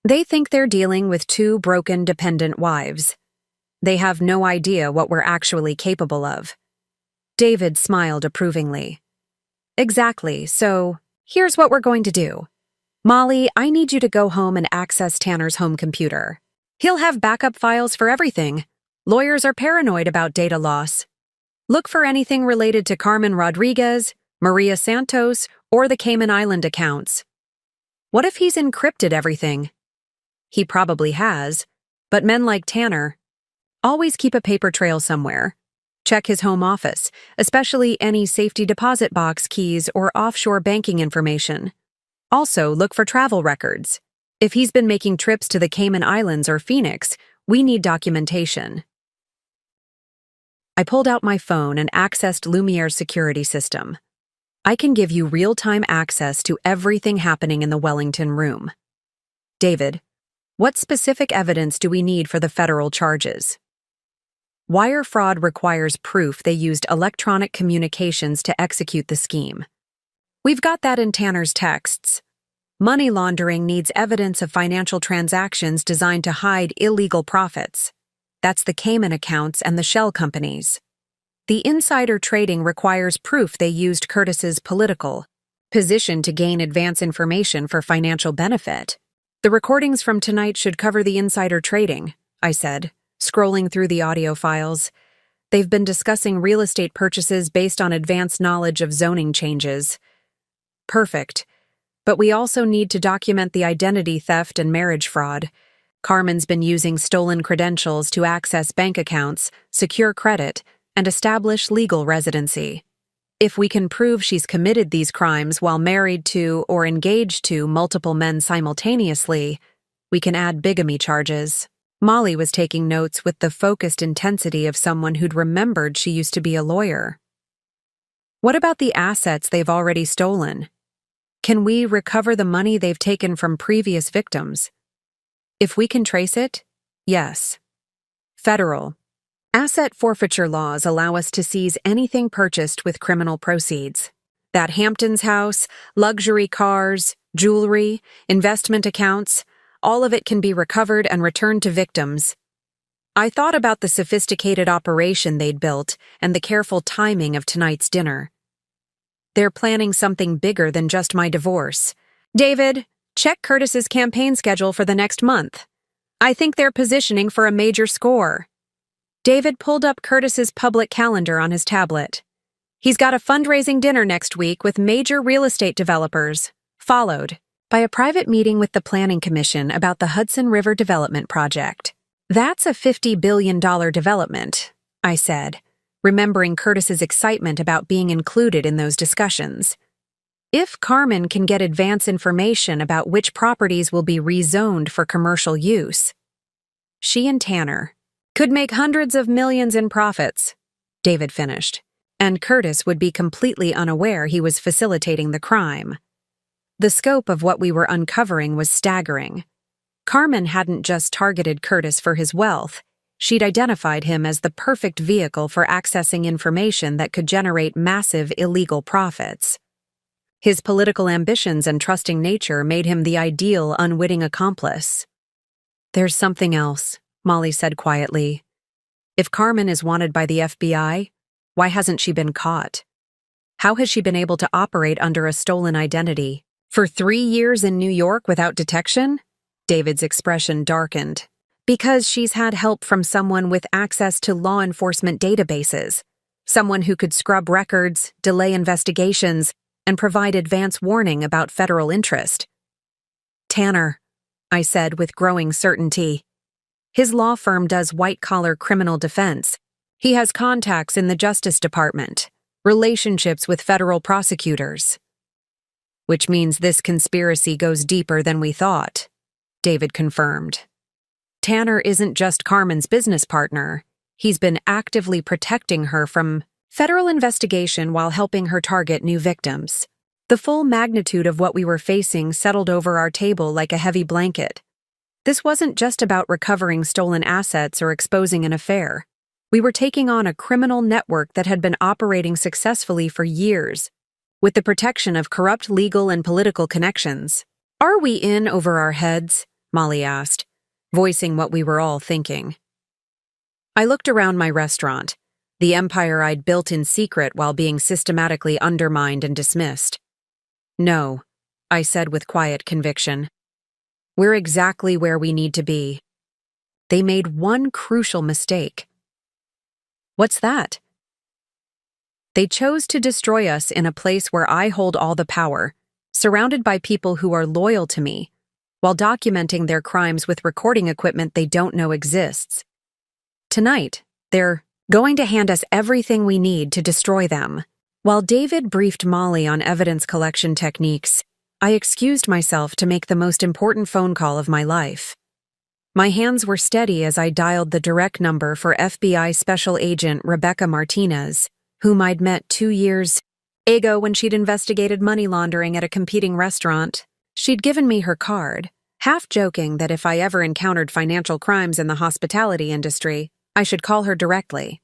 They think they're dealing with 2 broken, dependent wives. They have no idea what we're actually capable of. David smiled approvingly. Exactly, so here's what we're going to do. Molly, I need you to go home and access Tanner's home computer. He'll have backup files for everything. Lawyers are paranoid about data loss. Look for anything related to Carmen Rodriguez, Maria Santos, or the Cayman Island accounts. What if he's encrypted everything? He probably has, But men like Tanner always keep a paper trail somewhere. Check his home office, especially any safety deposit box keys or offshore banking information. Also, look for travel records. If he's been making trips to the Cayman Islands or Phoenix, we need documentation. I pulled out my phone and accessed Lumiere's security system. I can give you real-time access to everything happening in the Wellington room. David, what specific evidence do we need for the federal charges? Wire fraud requires proof they used electronic communications to execute the scheme. We've got that in Tanner's texts. Money laundering needs evidence of financial transactions designed to hide illegal profits. That's the Cayman accounts and the shell companies. The insider trading requires proof they used Curtis's political position to gain advance information for financial benefit. The recordings from tonight should cover the insider trading, I said, scrolling through the audio files. They've been discussing real estate purchases based on advanced knowledge of zoning changes. Perfect. But we also need to document the identity theft and marriage fraud. Carmen's been using stolen credentials to access bank accounts, secure credit, and establish legal residency. If we can prove she's committed these crimes while married to or engaged to multiple men simultaneously, we can add bigamy charges. Molly was taking notes with the focused intensity of someone who'd remembered she used to be a lawyer. What about the assets they've already stolen? Can we recover the money they've taken from previous victims? If we can trace it, yes. Federal asset forfeiture laws allow us to seize anything purchased with criminal proceeds. That Hampton's house, luxury cars, jewelry, investment accounts, all of it can be recovered and returned to victims. I thought about the sophisticated operation they'd built and the careful timing of tonight's dinner. They're planning something bigger than just my divorce. David, check Curtis's campaign schedule for the next month. I think they're positioning for a major score. David pulled up Curtis's public calendar on his tablet. He's got a fundraising dinner next week with major real estate developers, followed by a private meeting with the Planning Commission about the Hudson River Development Project. That's a $50 billion development, I said, remembering Curtis's excitement about being included in those discussions. If Carmen can get advance information about which properties will be rezoned for commercial use, she and Tanner could make hundreds of millions in profits, David finished, and Curtis would be completely unaware he was facilitating the crime. The scope of what we were uncovering was staggering. Carmen hadn't just targeted Curtis for his wealth, she'd identified him as the perfect vehicle for accessing information that could generate massive illegal profits. His political ambitions and trusting nature made him the ideal unwitting accomplice. There's something else, Molly said quietly. If Carmen is wanted by the FBI, why hasn't she been caught? How has she been able to operate under a stolen identity? For 3 years in New York without detection? David's expression darkened. Because she's had help from someone with access to law enforcement databases. Someone who could scrub records, delay investigations, and provide advance warning about federal interest. Tanner, I said with growing certainty. His law firm does white-collar criminal defense. He has contacts in the Justice Department, relationships with federal prosecutors. Which means this conspiracy goes deeper than we thought, David confirmed. Tanner isn't just Carmen's business partner. He's been actively protecting her from federal investigation while helping her target new victims. The full magnitude of what we were facing settled over our table like a heavy blanket. This wasn't just about recovering stolen assets or exposing an affair. We were taking on a criminal network that had been operating successfully for years, with the protection of corrupt legal and political connections. Are we in over our heads? Molly asked, voicing what we were all thinking. I looked around my restaurant, the empire I'd built in secret while being systematically undermined and dismissed. No, I said with quiet conviction. We're exactly where we need to be. They made one crucial mistake. What's that? They chose to destroy us in a place where I hold all the power, surrounded by people who are loyal to me, while documenting their crimes with recording equipment they don't know exists. Tonight, they're going to hand us everything we need to destroy them. While David briefed Molly on evidence collection techniques, I excused myself to make the most important phone call of my life. My hands were steady as I dialed the direct number for FBI Special Agent Rebecca Martinez, whom I'd met 2 years ago when she'd investigated money laundering at a competing restaurant. She'd given me her card, half joking that if I ever encountered financial crimes in the hospitality industry, I should call her directly.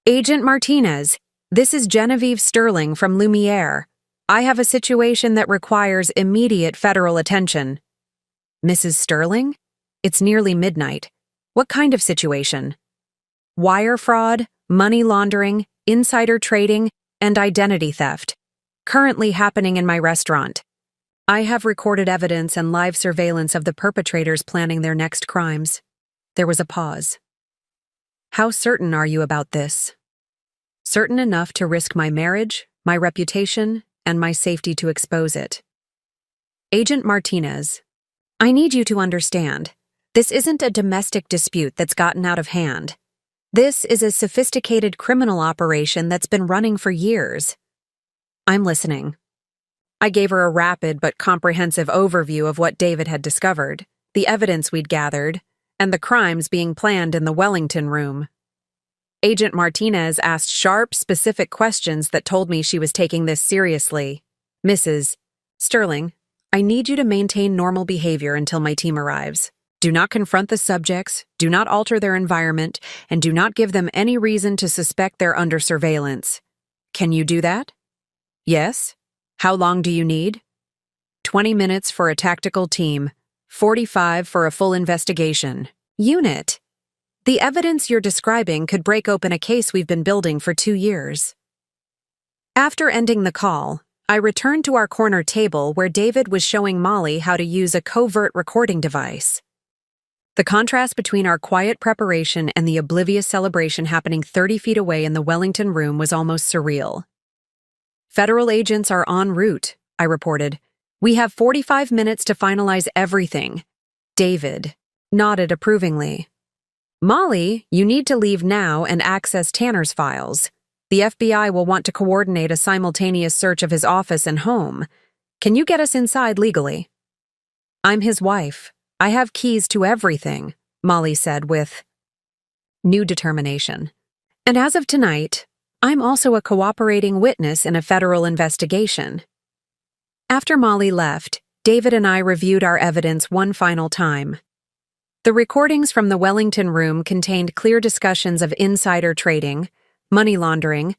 Agent Martinez, this is Genevieve Sterling from Lumiere. I have a situation that requires immediate federal attention. Mrs. Sterling? It's nearly midnight. What kind of situation? Wire fraud, money laundering, insider trading, and identity theft. Currently happening in my restaurant. I have recorded evidence and live surveillance of the perpetrators planning their next crimes. There was a pause. How certain are you about this? Certain enough to risk my marriage, my reputation, and my safety to expose it. Agent Martinez, I need you to understand, this isn't a domestic dispute that's gotten out of hand. This is a sophisticated criminal operation that's been running for years. I'm listening. I gave her a rapid but comprehensive overview of what David had discovered, the evidence we'd gathered, and the crimes being planned in the Wellington room. Agent Martinez asked sharp, specific questions that told me she was taking this seriously. Mrs. Sterling, I need you to maintain normal behavior until my team arrives. Do not confront the subjects, do not alter their environment, and do not give them any reason to suspect they're under surveillance. Can you do that? Yes. How long do you need? 20 minutes for a tactical team, 45 for a full investigation. Unit. The evidence you're describing could break open a case we've been building for 2 years. After ending the call, I returned to our corner table where David was showing Molly how to use a covert recording device. The contrast between our quiet preparation and the oblivious celebration happening 30 feet away in the Wellington room was almost surreal. Federal agents are en route, I reported. We have 45 minutes to finalize everything. David nodded approvingly. Molly, you need to leave now and access Tanner's files. The FBI will want to coordinate a simultaneous search of his office and home. Can you get us inside legally? I'm his wife. I have keys to everything, Molly said with new determination. And as of tonight, I'm also a cooperating witness in a federal investigation. After Molly left, David and I reviewed our evidence one final time. The recordings from the Wellington room contained clear discussions of insider trading, money laundering,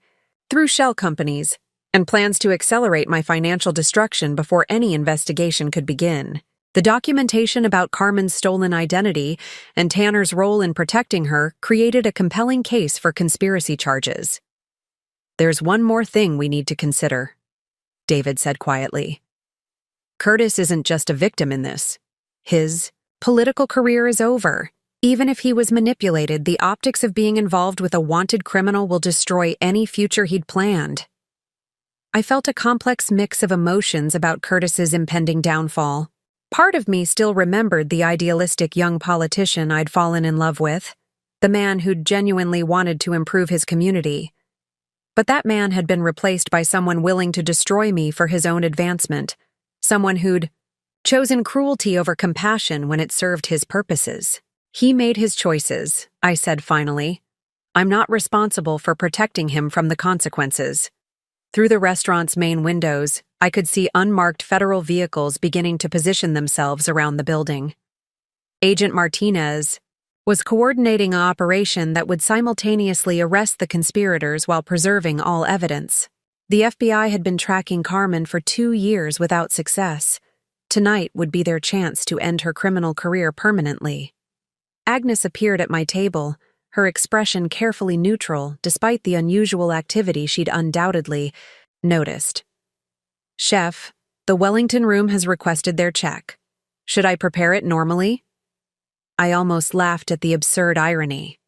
through shell companies, and plans to accelerate my financial destruction before any investigation could begin. The documentation about Carmen's stolen identity and Tanner's role in protecting her created a compelling case for conspiracy charges. There's one more thing we need to consider, David said quietly. Curtis isn't just a victim in this. His political career is over. Even if he was manipulated, the optics of being involved with a wanted criminal will destroy any future he'd planned. I felt a complex mix of emotions about Curtis's impending downfall. Part of me still remembered the idealistic young politician I'd fallen in love with, the man who'd genuinely wanted to improve his community. But that man had been replaced by someone willing to destroy me for his own advancement, someone who'd chosen cruelty over compassion when it served his purposes. He made his choices, I said finally. I'm not responsible for protecting him from the consequences. Through the restaurant's main windows, I could see unmarked federal vehicles beginning to position themselves around the building. Agent Martinez was coordinating an operation that would simultaneously arrest the conspirators while preserving all evidence. The FBI had been tracking Carmen for 2 years without success. Tonight would be their chance to end her criminal career permanently. Agnes appeared at my table, her expression carefully neutral despite the unusual activity she'd undoubtedly noticed. Chef, the Wellington room has requested their check. Should I prepare it normally? I almost laughed at the absurd irony.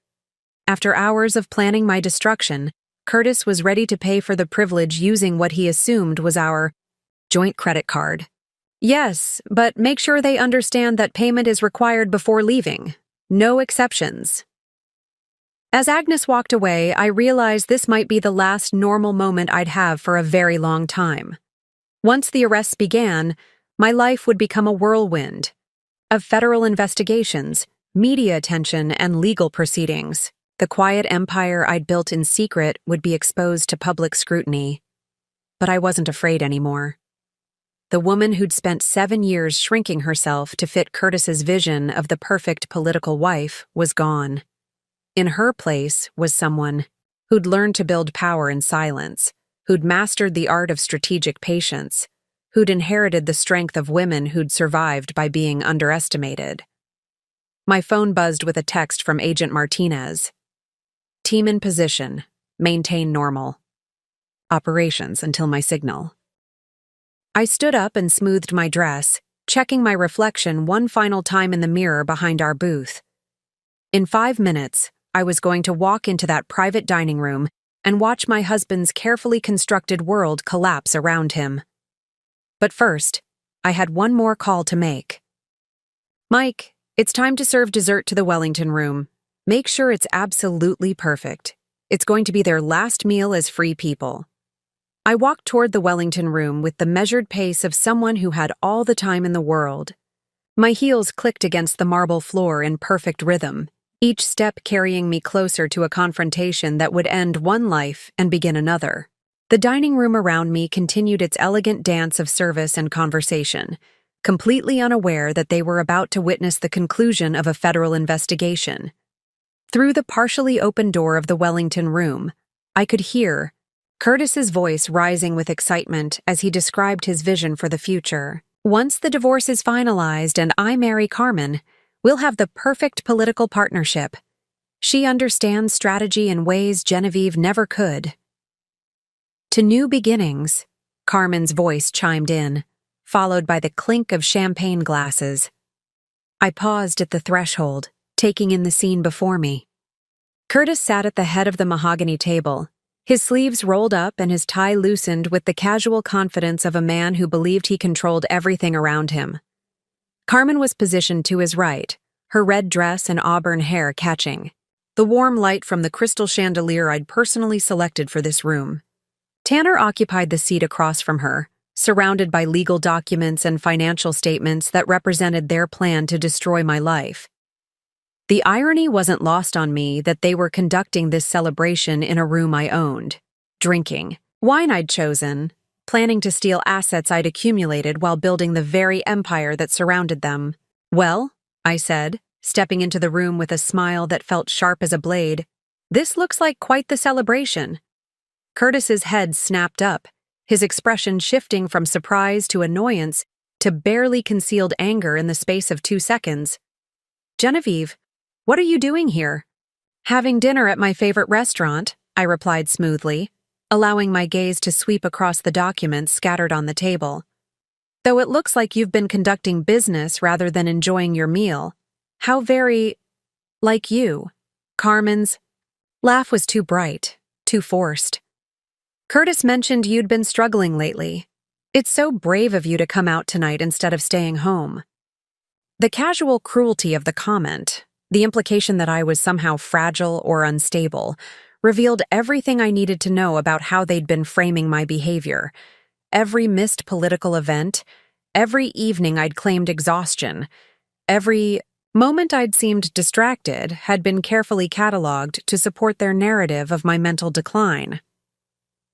After hours of planning my destruction, Curtis was ready to pay for the privilege using what he assumed was our joint credit card. Yes, but make sure they understand that payment is required before leaving. No exceptions. As Agnes walked away, I realized this might be the last normal moment I'd have for a very long time. Once the arrests began, my life would become a whirlwind of federal investigations, media attention, and legal proceedings. The quiet empire I'd built in secret would be exposed to public scrutiny. But I wasn't afraid anymore. The woman who'd spent 7 years shrinking herself to fit Curtis's vision of the perfect political wife was gone. In her place was someone who'd learned to build power in silence, who'd mastered the art of strategic patience, who'd inherited the strength of women who'd survived by being underestimated. My phone buzzed with a text from Agent Martinez. Team in position. Maintain normal. Operations until my signal. I stood up and smoothed my dress, checking my reflection one final time in the mirror behind our booth. In 5 minutes, I was going to walk into that private dining room and watch my husband's carefully constructed world collapse around him. But first, I had one more call to make. Mike, it's time to serve dessert to the Wellington room. Make sure it's absolutely perfect. It's going to be their last meal as free people. I walked toward the Wellington room with the measured pace of someone who had all the time in the world. My heels clicked against the marble floor in perfect rhythm, each step carrying me closer to a confrontation that would end one life and begin another. The dining room around me continued its elegant dance of service and conversation, completely unaware that they were about to witness the conclusion of a federal investigation. Through the partially open door of the Wellington room, I could hear Curtis's voice rising with excitement as he described his vision for the future. Once the divorce is finalized and I marry Carmen, we'll have the perfect political partnership. She understands strategy in ways Genevieve never could. To new beginnings, Carmen's voice chimed in, followed by the clink of champagne glasses. I paused at the threshold, taking in the scene before me. Curtis sat at the head of the mahogany table, his sleeves rolled up and his tie loosened with the casual confidence of a man who believed he controlled everything around him. Carmen was positioned to his right, her red dress and auburn hair catching the warm light from the crystal chandelier I'd personally selected for this room. Tanner occupied the seat across from her, surrounded by legal documents and financial statements that represented their plan to destroy my life. The irony wasn't lost on me that they were conducting this celebration in a room I owned, drinking wine I'd chosen, planning to steal assets I'd accumulated while building the very empire that surrounded them. Well, I said, stepping into the room with a smile that felt sharp as a blade, this looks like quite the celebration. Curtis's head snapped up, his expression shifting from surprise to annoyance to barely concealed anger in the space of 2 seconds. Genevieve, what are you doing here? Having dinner at my favorite restaurant, I replied smoothly, allowing my gaze to sweep across the documents scattered on the table. Though it looks like you've been conducting business rather than enjoying your meal. How very, like you. Carmen's laugh was too bright, too forced. Curtis mentioned you'd been struggling lately. It's so brave of you to come out tonight instead of staying home. The casual cruelty of the comment, the implication that I was somehow fragile or unstable, revealed everything I needed to know about how they'd been framing my behavior. Every missed political event, every evening I'd claimed exhaustion, every moment I'd seemed distracted had been carefully cataloged to support their narrative of my mental decline.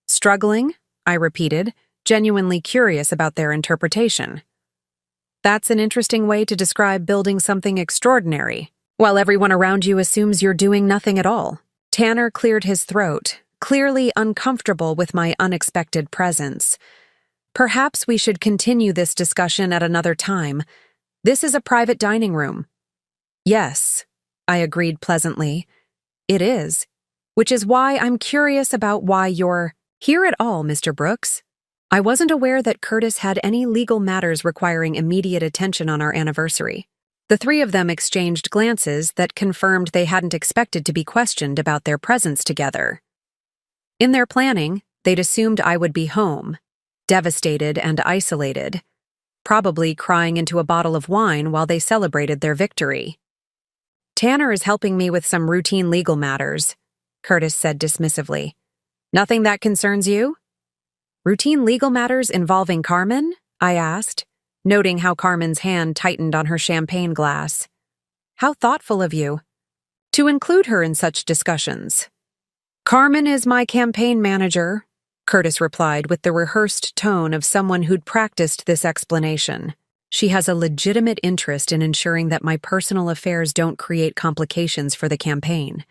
Struggling? I repeated, genuinely curious about their interpretation. That's an interesting way to describe building something extraordinary, while everyone around you assumes you're doing nothing at all. Tanner cleared his throat, clearly uncomfortable with my unexpected presence. Perhaps we should continue this discussion at another time. This is a private dining room. Yes, I agreed pleasantly. It is, which is why I'm curious about why you're here at all, Mr. Brooks. I wasn't aware that Curtis had any legal matters requiring immediate attention on our anniversary. The three of them exchanged glances that confirmed they hadn't expected to be questioned about their presence together. In their planning, they'd assumed I would be home, devastated and isolated. probably crying into a bottle of wine while they celebrated their victory. "Tanner is helping me with some routine legal matters," Curtis said dismissively. "Nothing that concerns you?" "Routine legal matters involving Carmen?" I asked, noting how Carmen's hand tightened on her champagne glass. "How thoughtful of you to include her in such discussions." "Carmen is my campaign manager," Curtis replied with the rehearsed tone of someone who'd practiced this explanation. "She has a legitimate interest in ensuring that my personal affairs don't create complications for the campaign."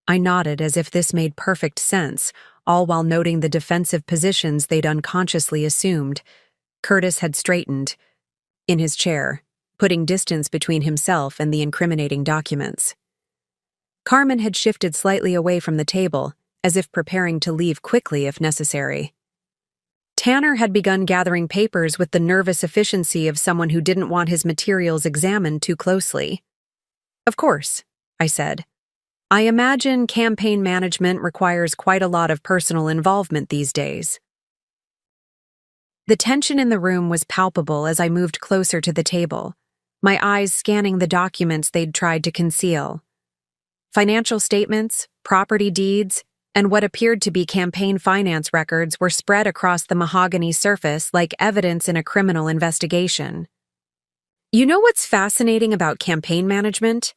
I nodded as if this made perfect sense, all while noting the defensive positions they'd unconsciously assumed. Curtis had straightened in his chair, putting distance between himself and the incriminating documents. Carmen had shifted slightly away from the table, as if preparing to leave quickly if necessary. Tanner had begun gathering papers with the nervous efficiency of someone who didn't want his materials examined too closely. "Of course," I said. "I imagine campaign management requires quite a lot of personal involvement these days." The tension in the room was palpable as I moved closer to the table, my eyes scanning the documents they'd tried to conceal. Financial statements, property deeds, and what appeared to be campaign finance records were spread across the mahogany surface like evidence in a criminal investigation. "You know what's fascinating about campaign management?"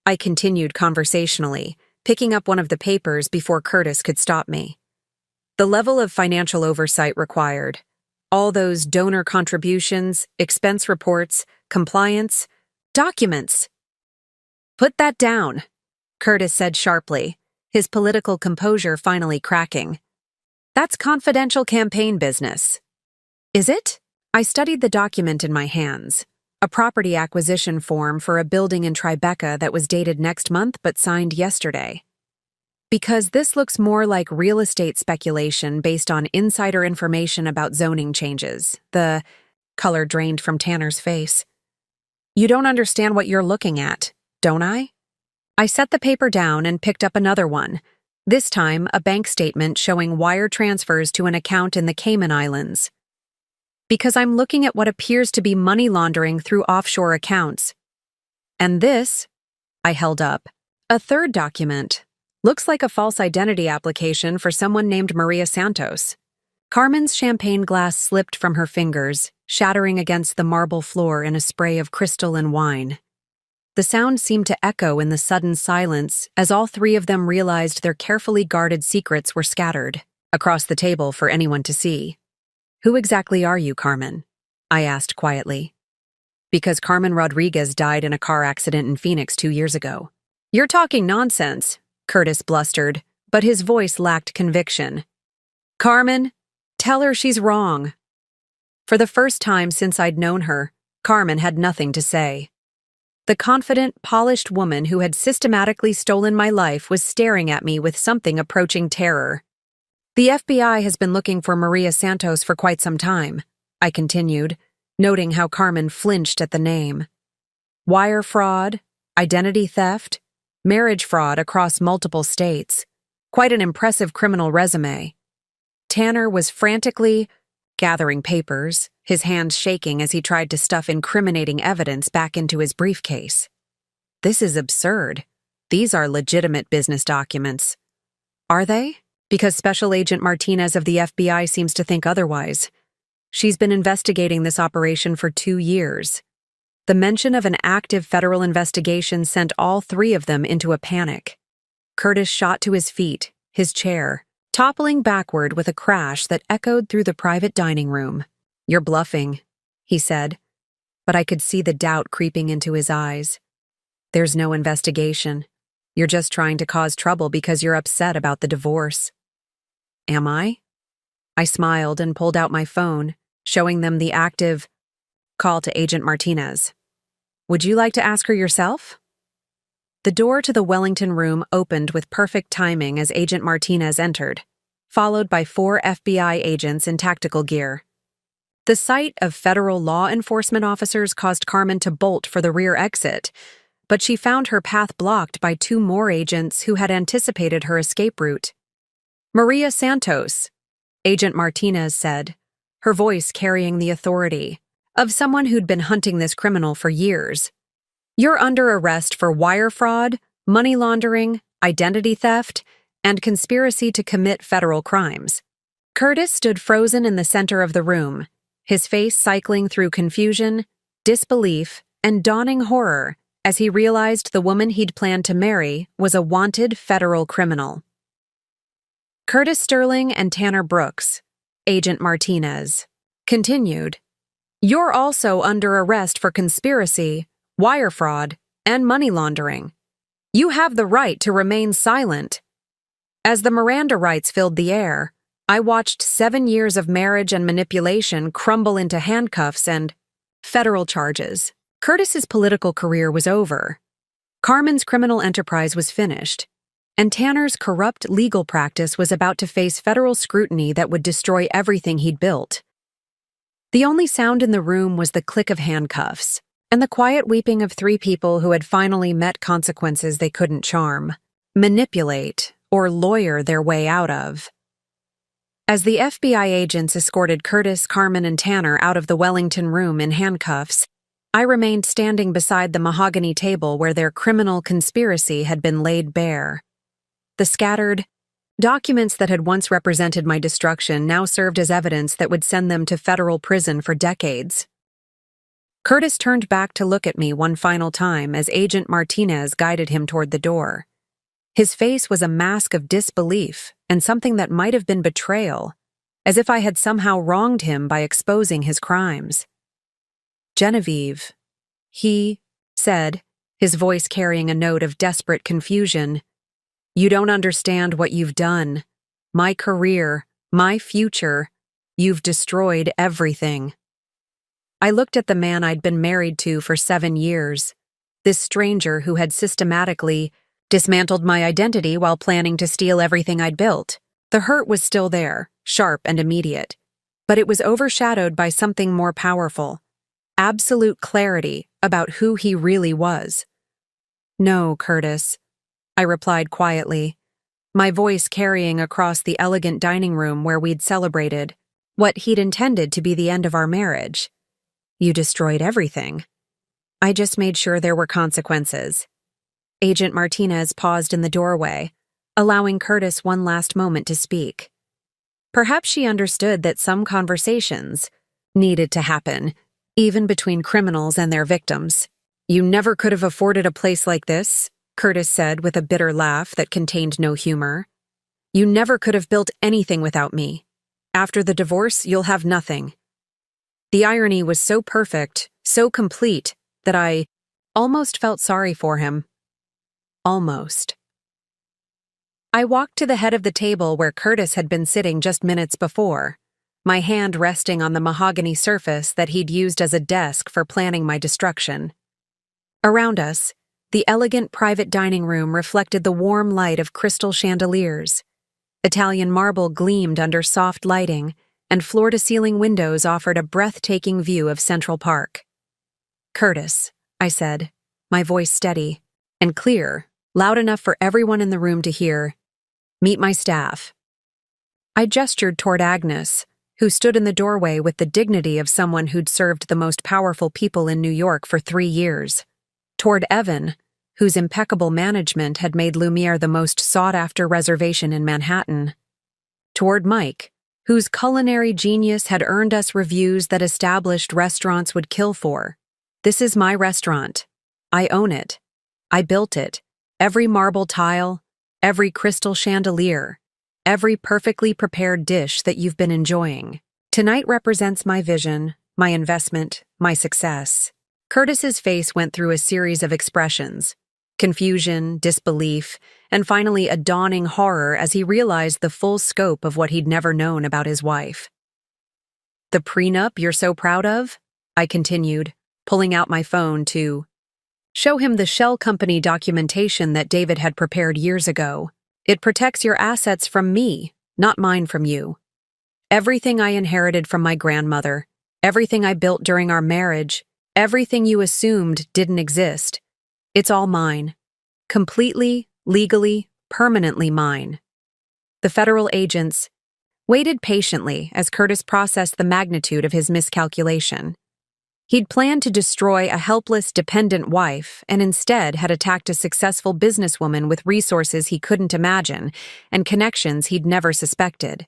I continued conversationally, picking up one of the papers before Curtis could stop me. "The level of financial oversight required. All those donor contributions, expense reports, compliance, documents." "Put that down," Curtis said sharply, his political composure finally cracking. "That's confidential campaign business." "Is it?" I studied the document in my hands, a property acquisition form for a building in Tribeca that was dated next month but signed yesterday. "Because this looks more like real estate speculation based on insider information about zoning changes." The color drained from Tanner's face. "You don't understand what you're looking at, don't I?" I set the paper down and picked up another one, this time a bank statement showing wire transfers to an account in the Cayman Islands. "Because I'm looking at what appears to be money laundering through offshore accounts." "And this," I held up, "a third document. Looks like a false identity application for someone named Maria Santos." Carmen's champagne glass slipped from her fingers, shattering against the marble floor in a spray of crystal and wine. The sound seemed to echo in the sudden silence as all three of them realized their carefully guarded secrets were scattered across the table for anyone to see. "Who exactly are you, Carmen?" I asked quietly. "Because Carmen Rodriguez died in a car accident in Phoenix 2 years ago." "You're talking nonsense," Curtis blustered, but his voice lacked conviction. "Carmen, tell her she's wrong." For the first time since I'd known her, Carmen had nothing to say. The confident, polished woman who had systematically stolen my life was staring at me with something approaching terror. "The FBI has been looking for Maria Santos for quite some time," I continued, noting how Carmen flinched at the name. "Wire fraud, identity theft, marriage fraud across multiple states. Quite an impressive criminal resume." Tanner was frantically gathering papers, his hands shaking as he tried to stuff incriminating evidence back into his briefcase. "This is absurd. These are legitimate business documents." "Are they?" "Because Special Agent Martinez of the FBI seems to think otherwise. She's been investigating this operation for 2 years. The mention of an active federal investigation sent all three of them into a panic." Curtis shot to his feet, his chair toppling backward with a crash that echoed through the private dining room. "You're bluffing," he said, but I could see the doubt creeping into his eyes. "There's no investigation. You're just trying to cause trouble because you're upset about the divorce." "Am I?" I smiled and pulled out my phone, showing them the active call to Agent Martinez. "Would you like to ask her yourself?" The door to the Wellington room opened with perfect timing as Agent Martinez entered, followed by 4 FBI agents in tactical gear. The sight of federal law enforcement officers caused Carmen to bolt for the rear exit, but she found her path blocked by 2 more agents who had anticipated her escape route. "Maria Santos," Agent Martinez said, her voice carrying the authority. of someone who'd been hunting this criminal for years. "You're under arrest for wire fraud, money laundering, identity theft, and conspiracy to commit federal crimes." Curtis stood frozen in the center of the room, his face cycling through confusion, disbelief, and dawning horror as he realized the woman he'd planned to marry was a wanted federal criminal. Curtis Sterling and Tanner Brooks, Agent Martinez, continued, "You're also under arrest for conspiracy, wire fraud, and money laundering. You have the right to remain silent." As the Miranda rights filled the air, I watched 7 years of marriage and manipulation crumble into handcuffs and federal charges. Curtis's political career was over. Carmen's criminal enterprise was finished, and Tanner's corrupt legal practice was about to face federal scrutiny that would destroy everything he'd built. The only sound in the room was the click of handcuffs and the quiet weeping of 3 people who had finally met consequences they couldn't charm, manipulate, or lawyer their way out of. As the FBI agents escorted Curtis, Carmen, and Tanner out of the Wellington room in handcuffs, I remained standing beside the mahogany table where their criminal conspiracy had been laid bare. The scattered documents that had once represented my destruction now served as evidence that would send them to federal prison for decades. Curtis turned back to look at me one final time as Agent Martinez guided him toward the door. His face was a mask of disbelief and something that might have been betrayal, as if I had somehow wronged him by exposing his crimes. "Genevieve," he said, his voice carrying a note of desperate confusion, "you don't understand what you've done. My career, my future, you've destroyed everything." I looked at the man I'd been married to for 7 years, this stranger who had systematically dismantled my identity while planning to steal everything I'd built. The hurt was still there, sharp and immediate, but it was overshadowed by something more powerful: absolute clarity about who he really was. "No, Curtis," I replied quietly, my voice carrying across the elegant dining room where we'd celebrated what he'd intended to be the end of our marriage. "You destroyed everything. I just made sure there were consequences." Agent Martinez paused in the doorway, allowing Curtis one last moment to speak. Perhaps she understood that some conversations needed to happen, even between criminals and their victims. "You never could have afforded a place like this," Curtis said with a bitter laugh that contained no humor. "You never could have built anything without me. After the divorce, you'll have nothing." The irony was so perfect, so complete, that I almost felt sorry for him. Almost. I walked to the head of the table where Curtis had been sitting just minutes before, my hand resting on the mahogany surface that he'd used as a desk for planning my destruction. Around us, the elegant private dining room reflected the warm light of crystal chandeliers. Italian marble gleamed under soft lighting, and floor-to-ceiling windows offered a breathtaking view of Central Park. "Curtis," I said, my voice steady and clear, loud enough for everyone in the room to hear, "meet my staff." I gestured toward Agnes, who stood in the doorway with the dignity of someone who'd served the most powerful people in New York for 3 years. Toward Evan, whose impeccable management had made Lumiere the most sought-after reservation in Manhattan. Toward Mike, whose culinary genius had earned us reviews that established restaurants would kill for. "This is my restaurant. I own it. I built it. Every marble tile, every crystal chandelier, every perfectly prepared dish that you've been enjoying. Tonight represents my vision, my investment, my success." Curtis's face went through a series of expressions: confusion, disbelief, and finally a dawning horror as he realized the full scope of what he'd never known about his wife. "The prenup you're so proud of?" I continued, pulling out my phone to show him the shell company documentation that David had prepared years ago. "It protects your assets from me, not mine from you. Everything I inherited from my grandmother, everything I built during our marriage, everything you assumed didn't exist. It's all mine. Completely, legally, permanently mine." The federal agents waited patiently as Curtis processed the magnitude of his miscalculation. He'd planned to destroy a helpless, dependent wife and instead had attacked a successful businesswoman with resources he couldn't imagine and connections he'd never suspected.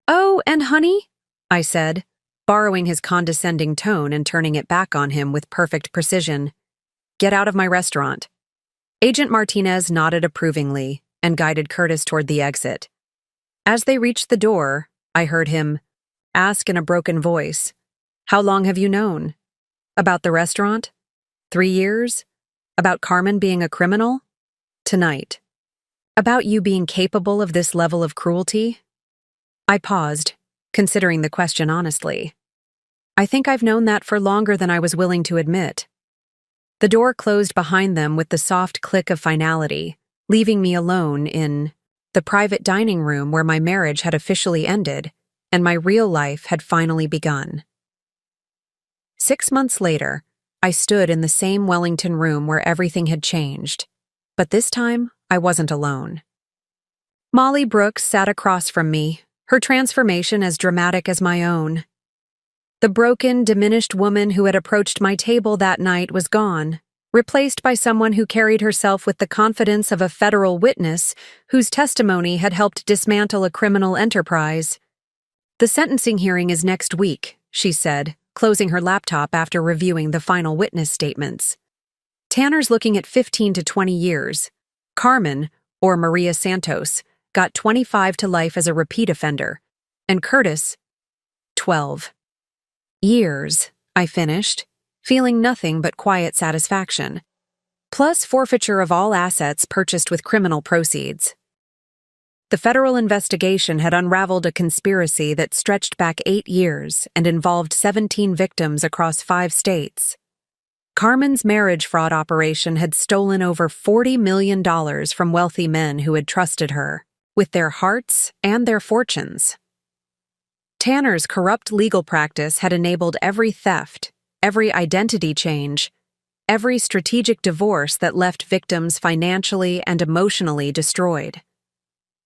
"Oh, and honey?" I said, borrowing his condescending tone and turning it back on him with perfect precision. "Get out of my restaurant." Agent Martinez nodded approvingly and guided Curtis toward the exit. As they reached the door, I heard him ask in a broken voice, "How long have you known? About the restaurant? 3 years? About Carmen being a criminal? Tonight. About you being capable of this level of cruelty?" I paused, considering the question honestly. I think I've known that for longer than I was willing to admit. The door closed behind them with the soft click of finality, leaving me alone in the private dining room where my marriage had officially ended and my real life had finally begun. 6 months later, I stood in the same Wellington room where everything had changed, but this time I wasn't alone. Molly Brooks sat across from me, her transformation as dramatic as my own. The broken, diminished woman who had approached my table that night was gone, replaced by someone who carried herself with the confidence of a federal witness whose testimony had helped dismantle a criminal enterprise. "The sentencing hearing is next week," she said, closing her laptop after reviewing the final witness statements. "Tanner's looking at 15 to 20 years. Carmen, or Maria Santos, got 25 to life as a repeat offender, and Curtis, 12. Years," I finished, feeling nothing but quiet satisfaction. Plus forfeiture of all assets purchased with criminal proceeds. The federal investigation had unraveled a conspiracy that stretched back 8 years and involved 17 victims across 5 states. Carmen's marriage fraud operation had stolen over $40 million from wealthy men who had trusted her, with their hearts and their fortunes. Tanner's corrupt legal practice had enabled every theft, every identity change, every strategic divorce that left victims financially and emotionally destroyed.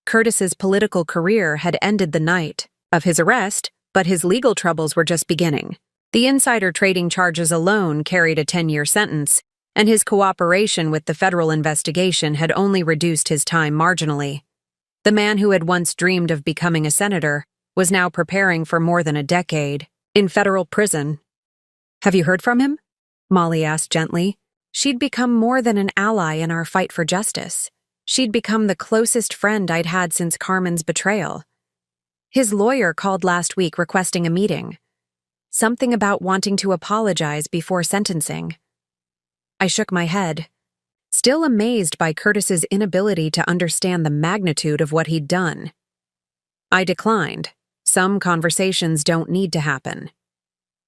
Curtis's political career had ended the night of his arrest, but his legal troubles were just beginning. The insider trading charges alone carried a 10-year sentence, and his cooperation with the federal investigation had only reduced his time marginally. The man who had once dreamed of becoming a senator was now preparing for more than a decade in federal prison. "Have you heard from him?" Molly asked gently. She'd become more than an ally in our fight for justice. She'd become the closest friend I'd had since Carmen's betrayal. "His lawyer called last week requesting a meeting. Something about wanting to apologize before sentencing." I shook my head, still amazed by Curtis's inability to understand the magnitude of what he'd done. I declined. Some conversations don't need to happen.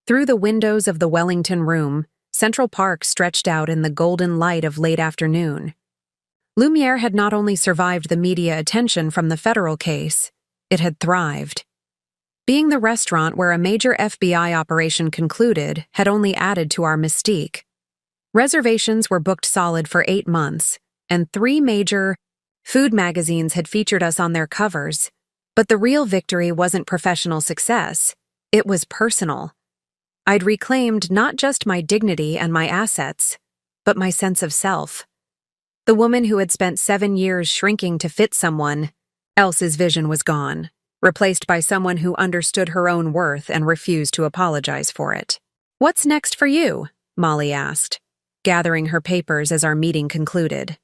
Through the windows of the Wellington room, Central Park stretched out in the golden light of late afternoon. Lumiere had not only survived the media attention from the federal case, it had thrived. Being the restaurant where a major FBI operation concluded had only added to our mystique. Reservations were booked solid for 8 months, and 3 major food magazines had featured us on their covers. But the real victory wasn't professional success, it was personal. I'd reclaimed not just my dignity and my assets, but my sense of self. The woman who had spent 7 years shrinking to fit someone else's vision was gone, replaced by someone who understood her own worth and refused to apologize for it. "What's next for you?" Molly asked, gathering her papers as our meeting concluded.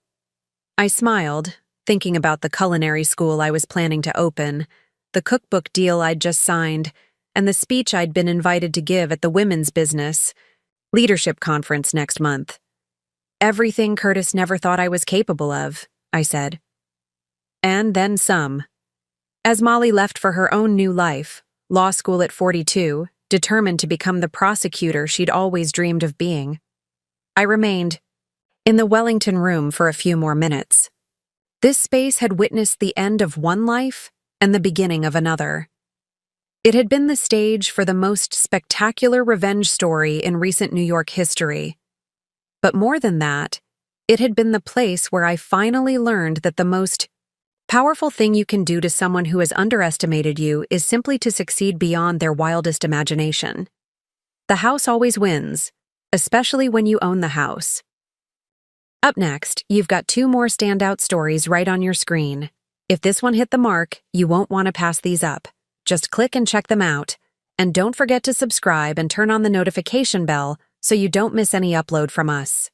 I smiled, thinking about the culinary school I was planning to open, the cookbook deal I'd just signed, and the speech I'd been invited to give at the women's business leadership conference next month. "Everything Curtis never thought I was capable of," I said. And then some. As Molly left for her own new life, law school at 42, determined to become the prosecutor she'd always dreamed of being, I remained in the Wellington room for a few more minutes. This space had witnessed the end of one life and the beginning of another. It had been the stage for the most spectacular revenge story in recent New York history. But more than that, it had been the place where I finally learned that the most powerful thing you can do to someone who has underestimated you is simply to succeed beyond their wildest imagination. The house always wins, especially when you own the house. Up next, you've got 2 more standout stories right on your screen. If this one hit the mark, you won't want to pass these up. Just click and check them out. And don't forget to subscribe and turn on the notification bell so you don't miss any upload from us.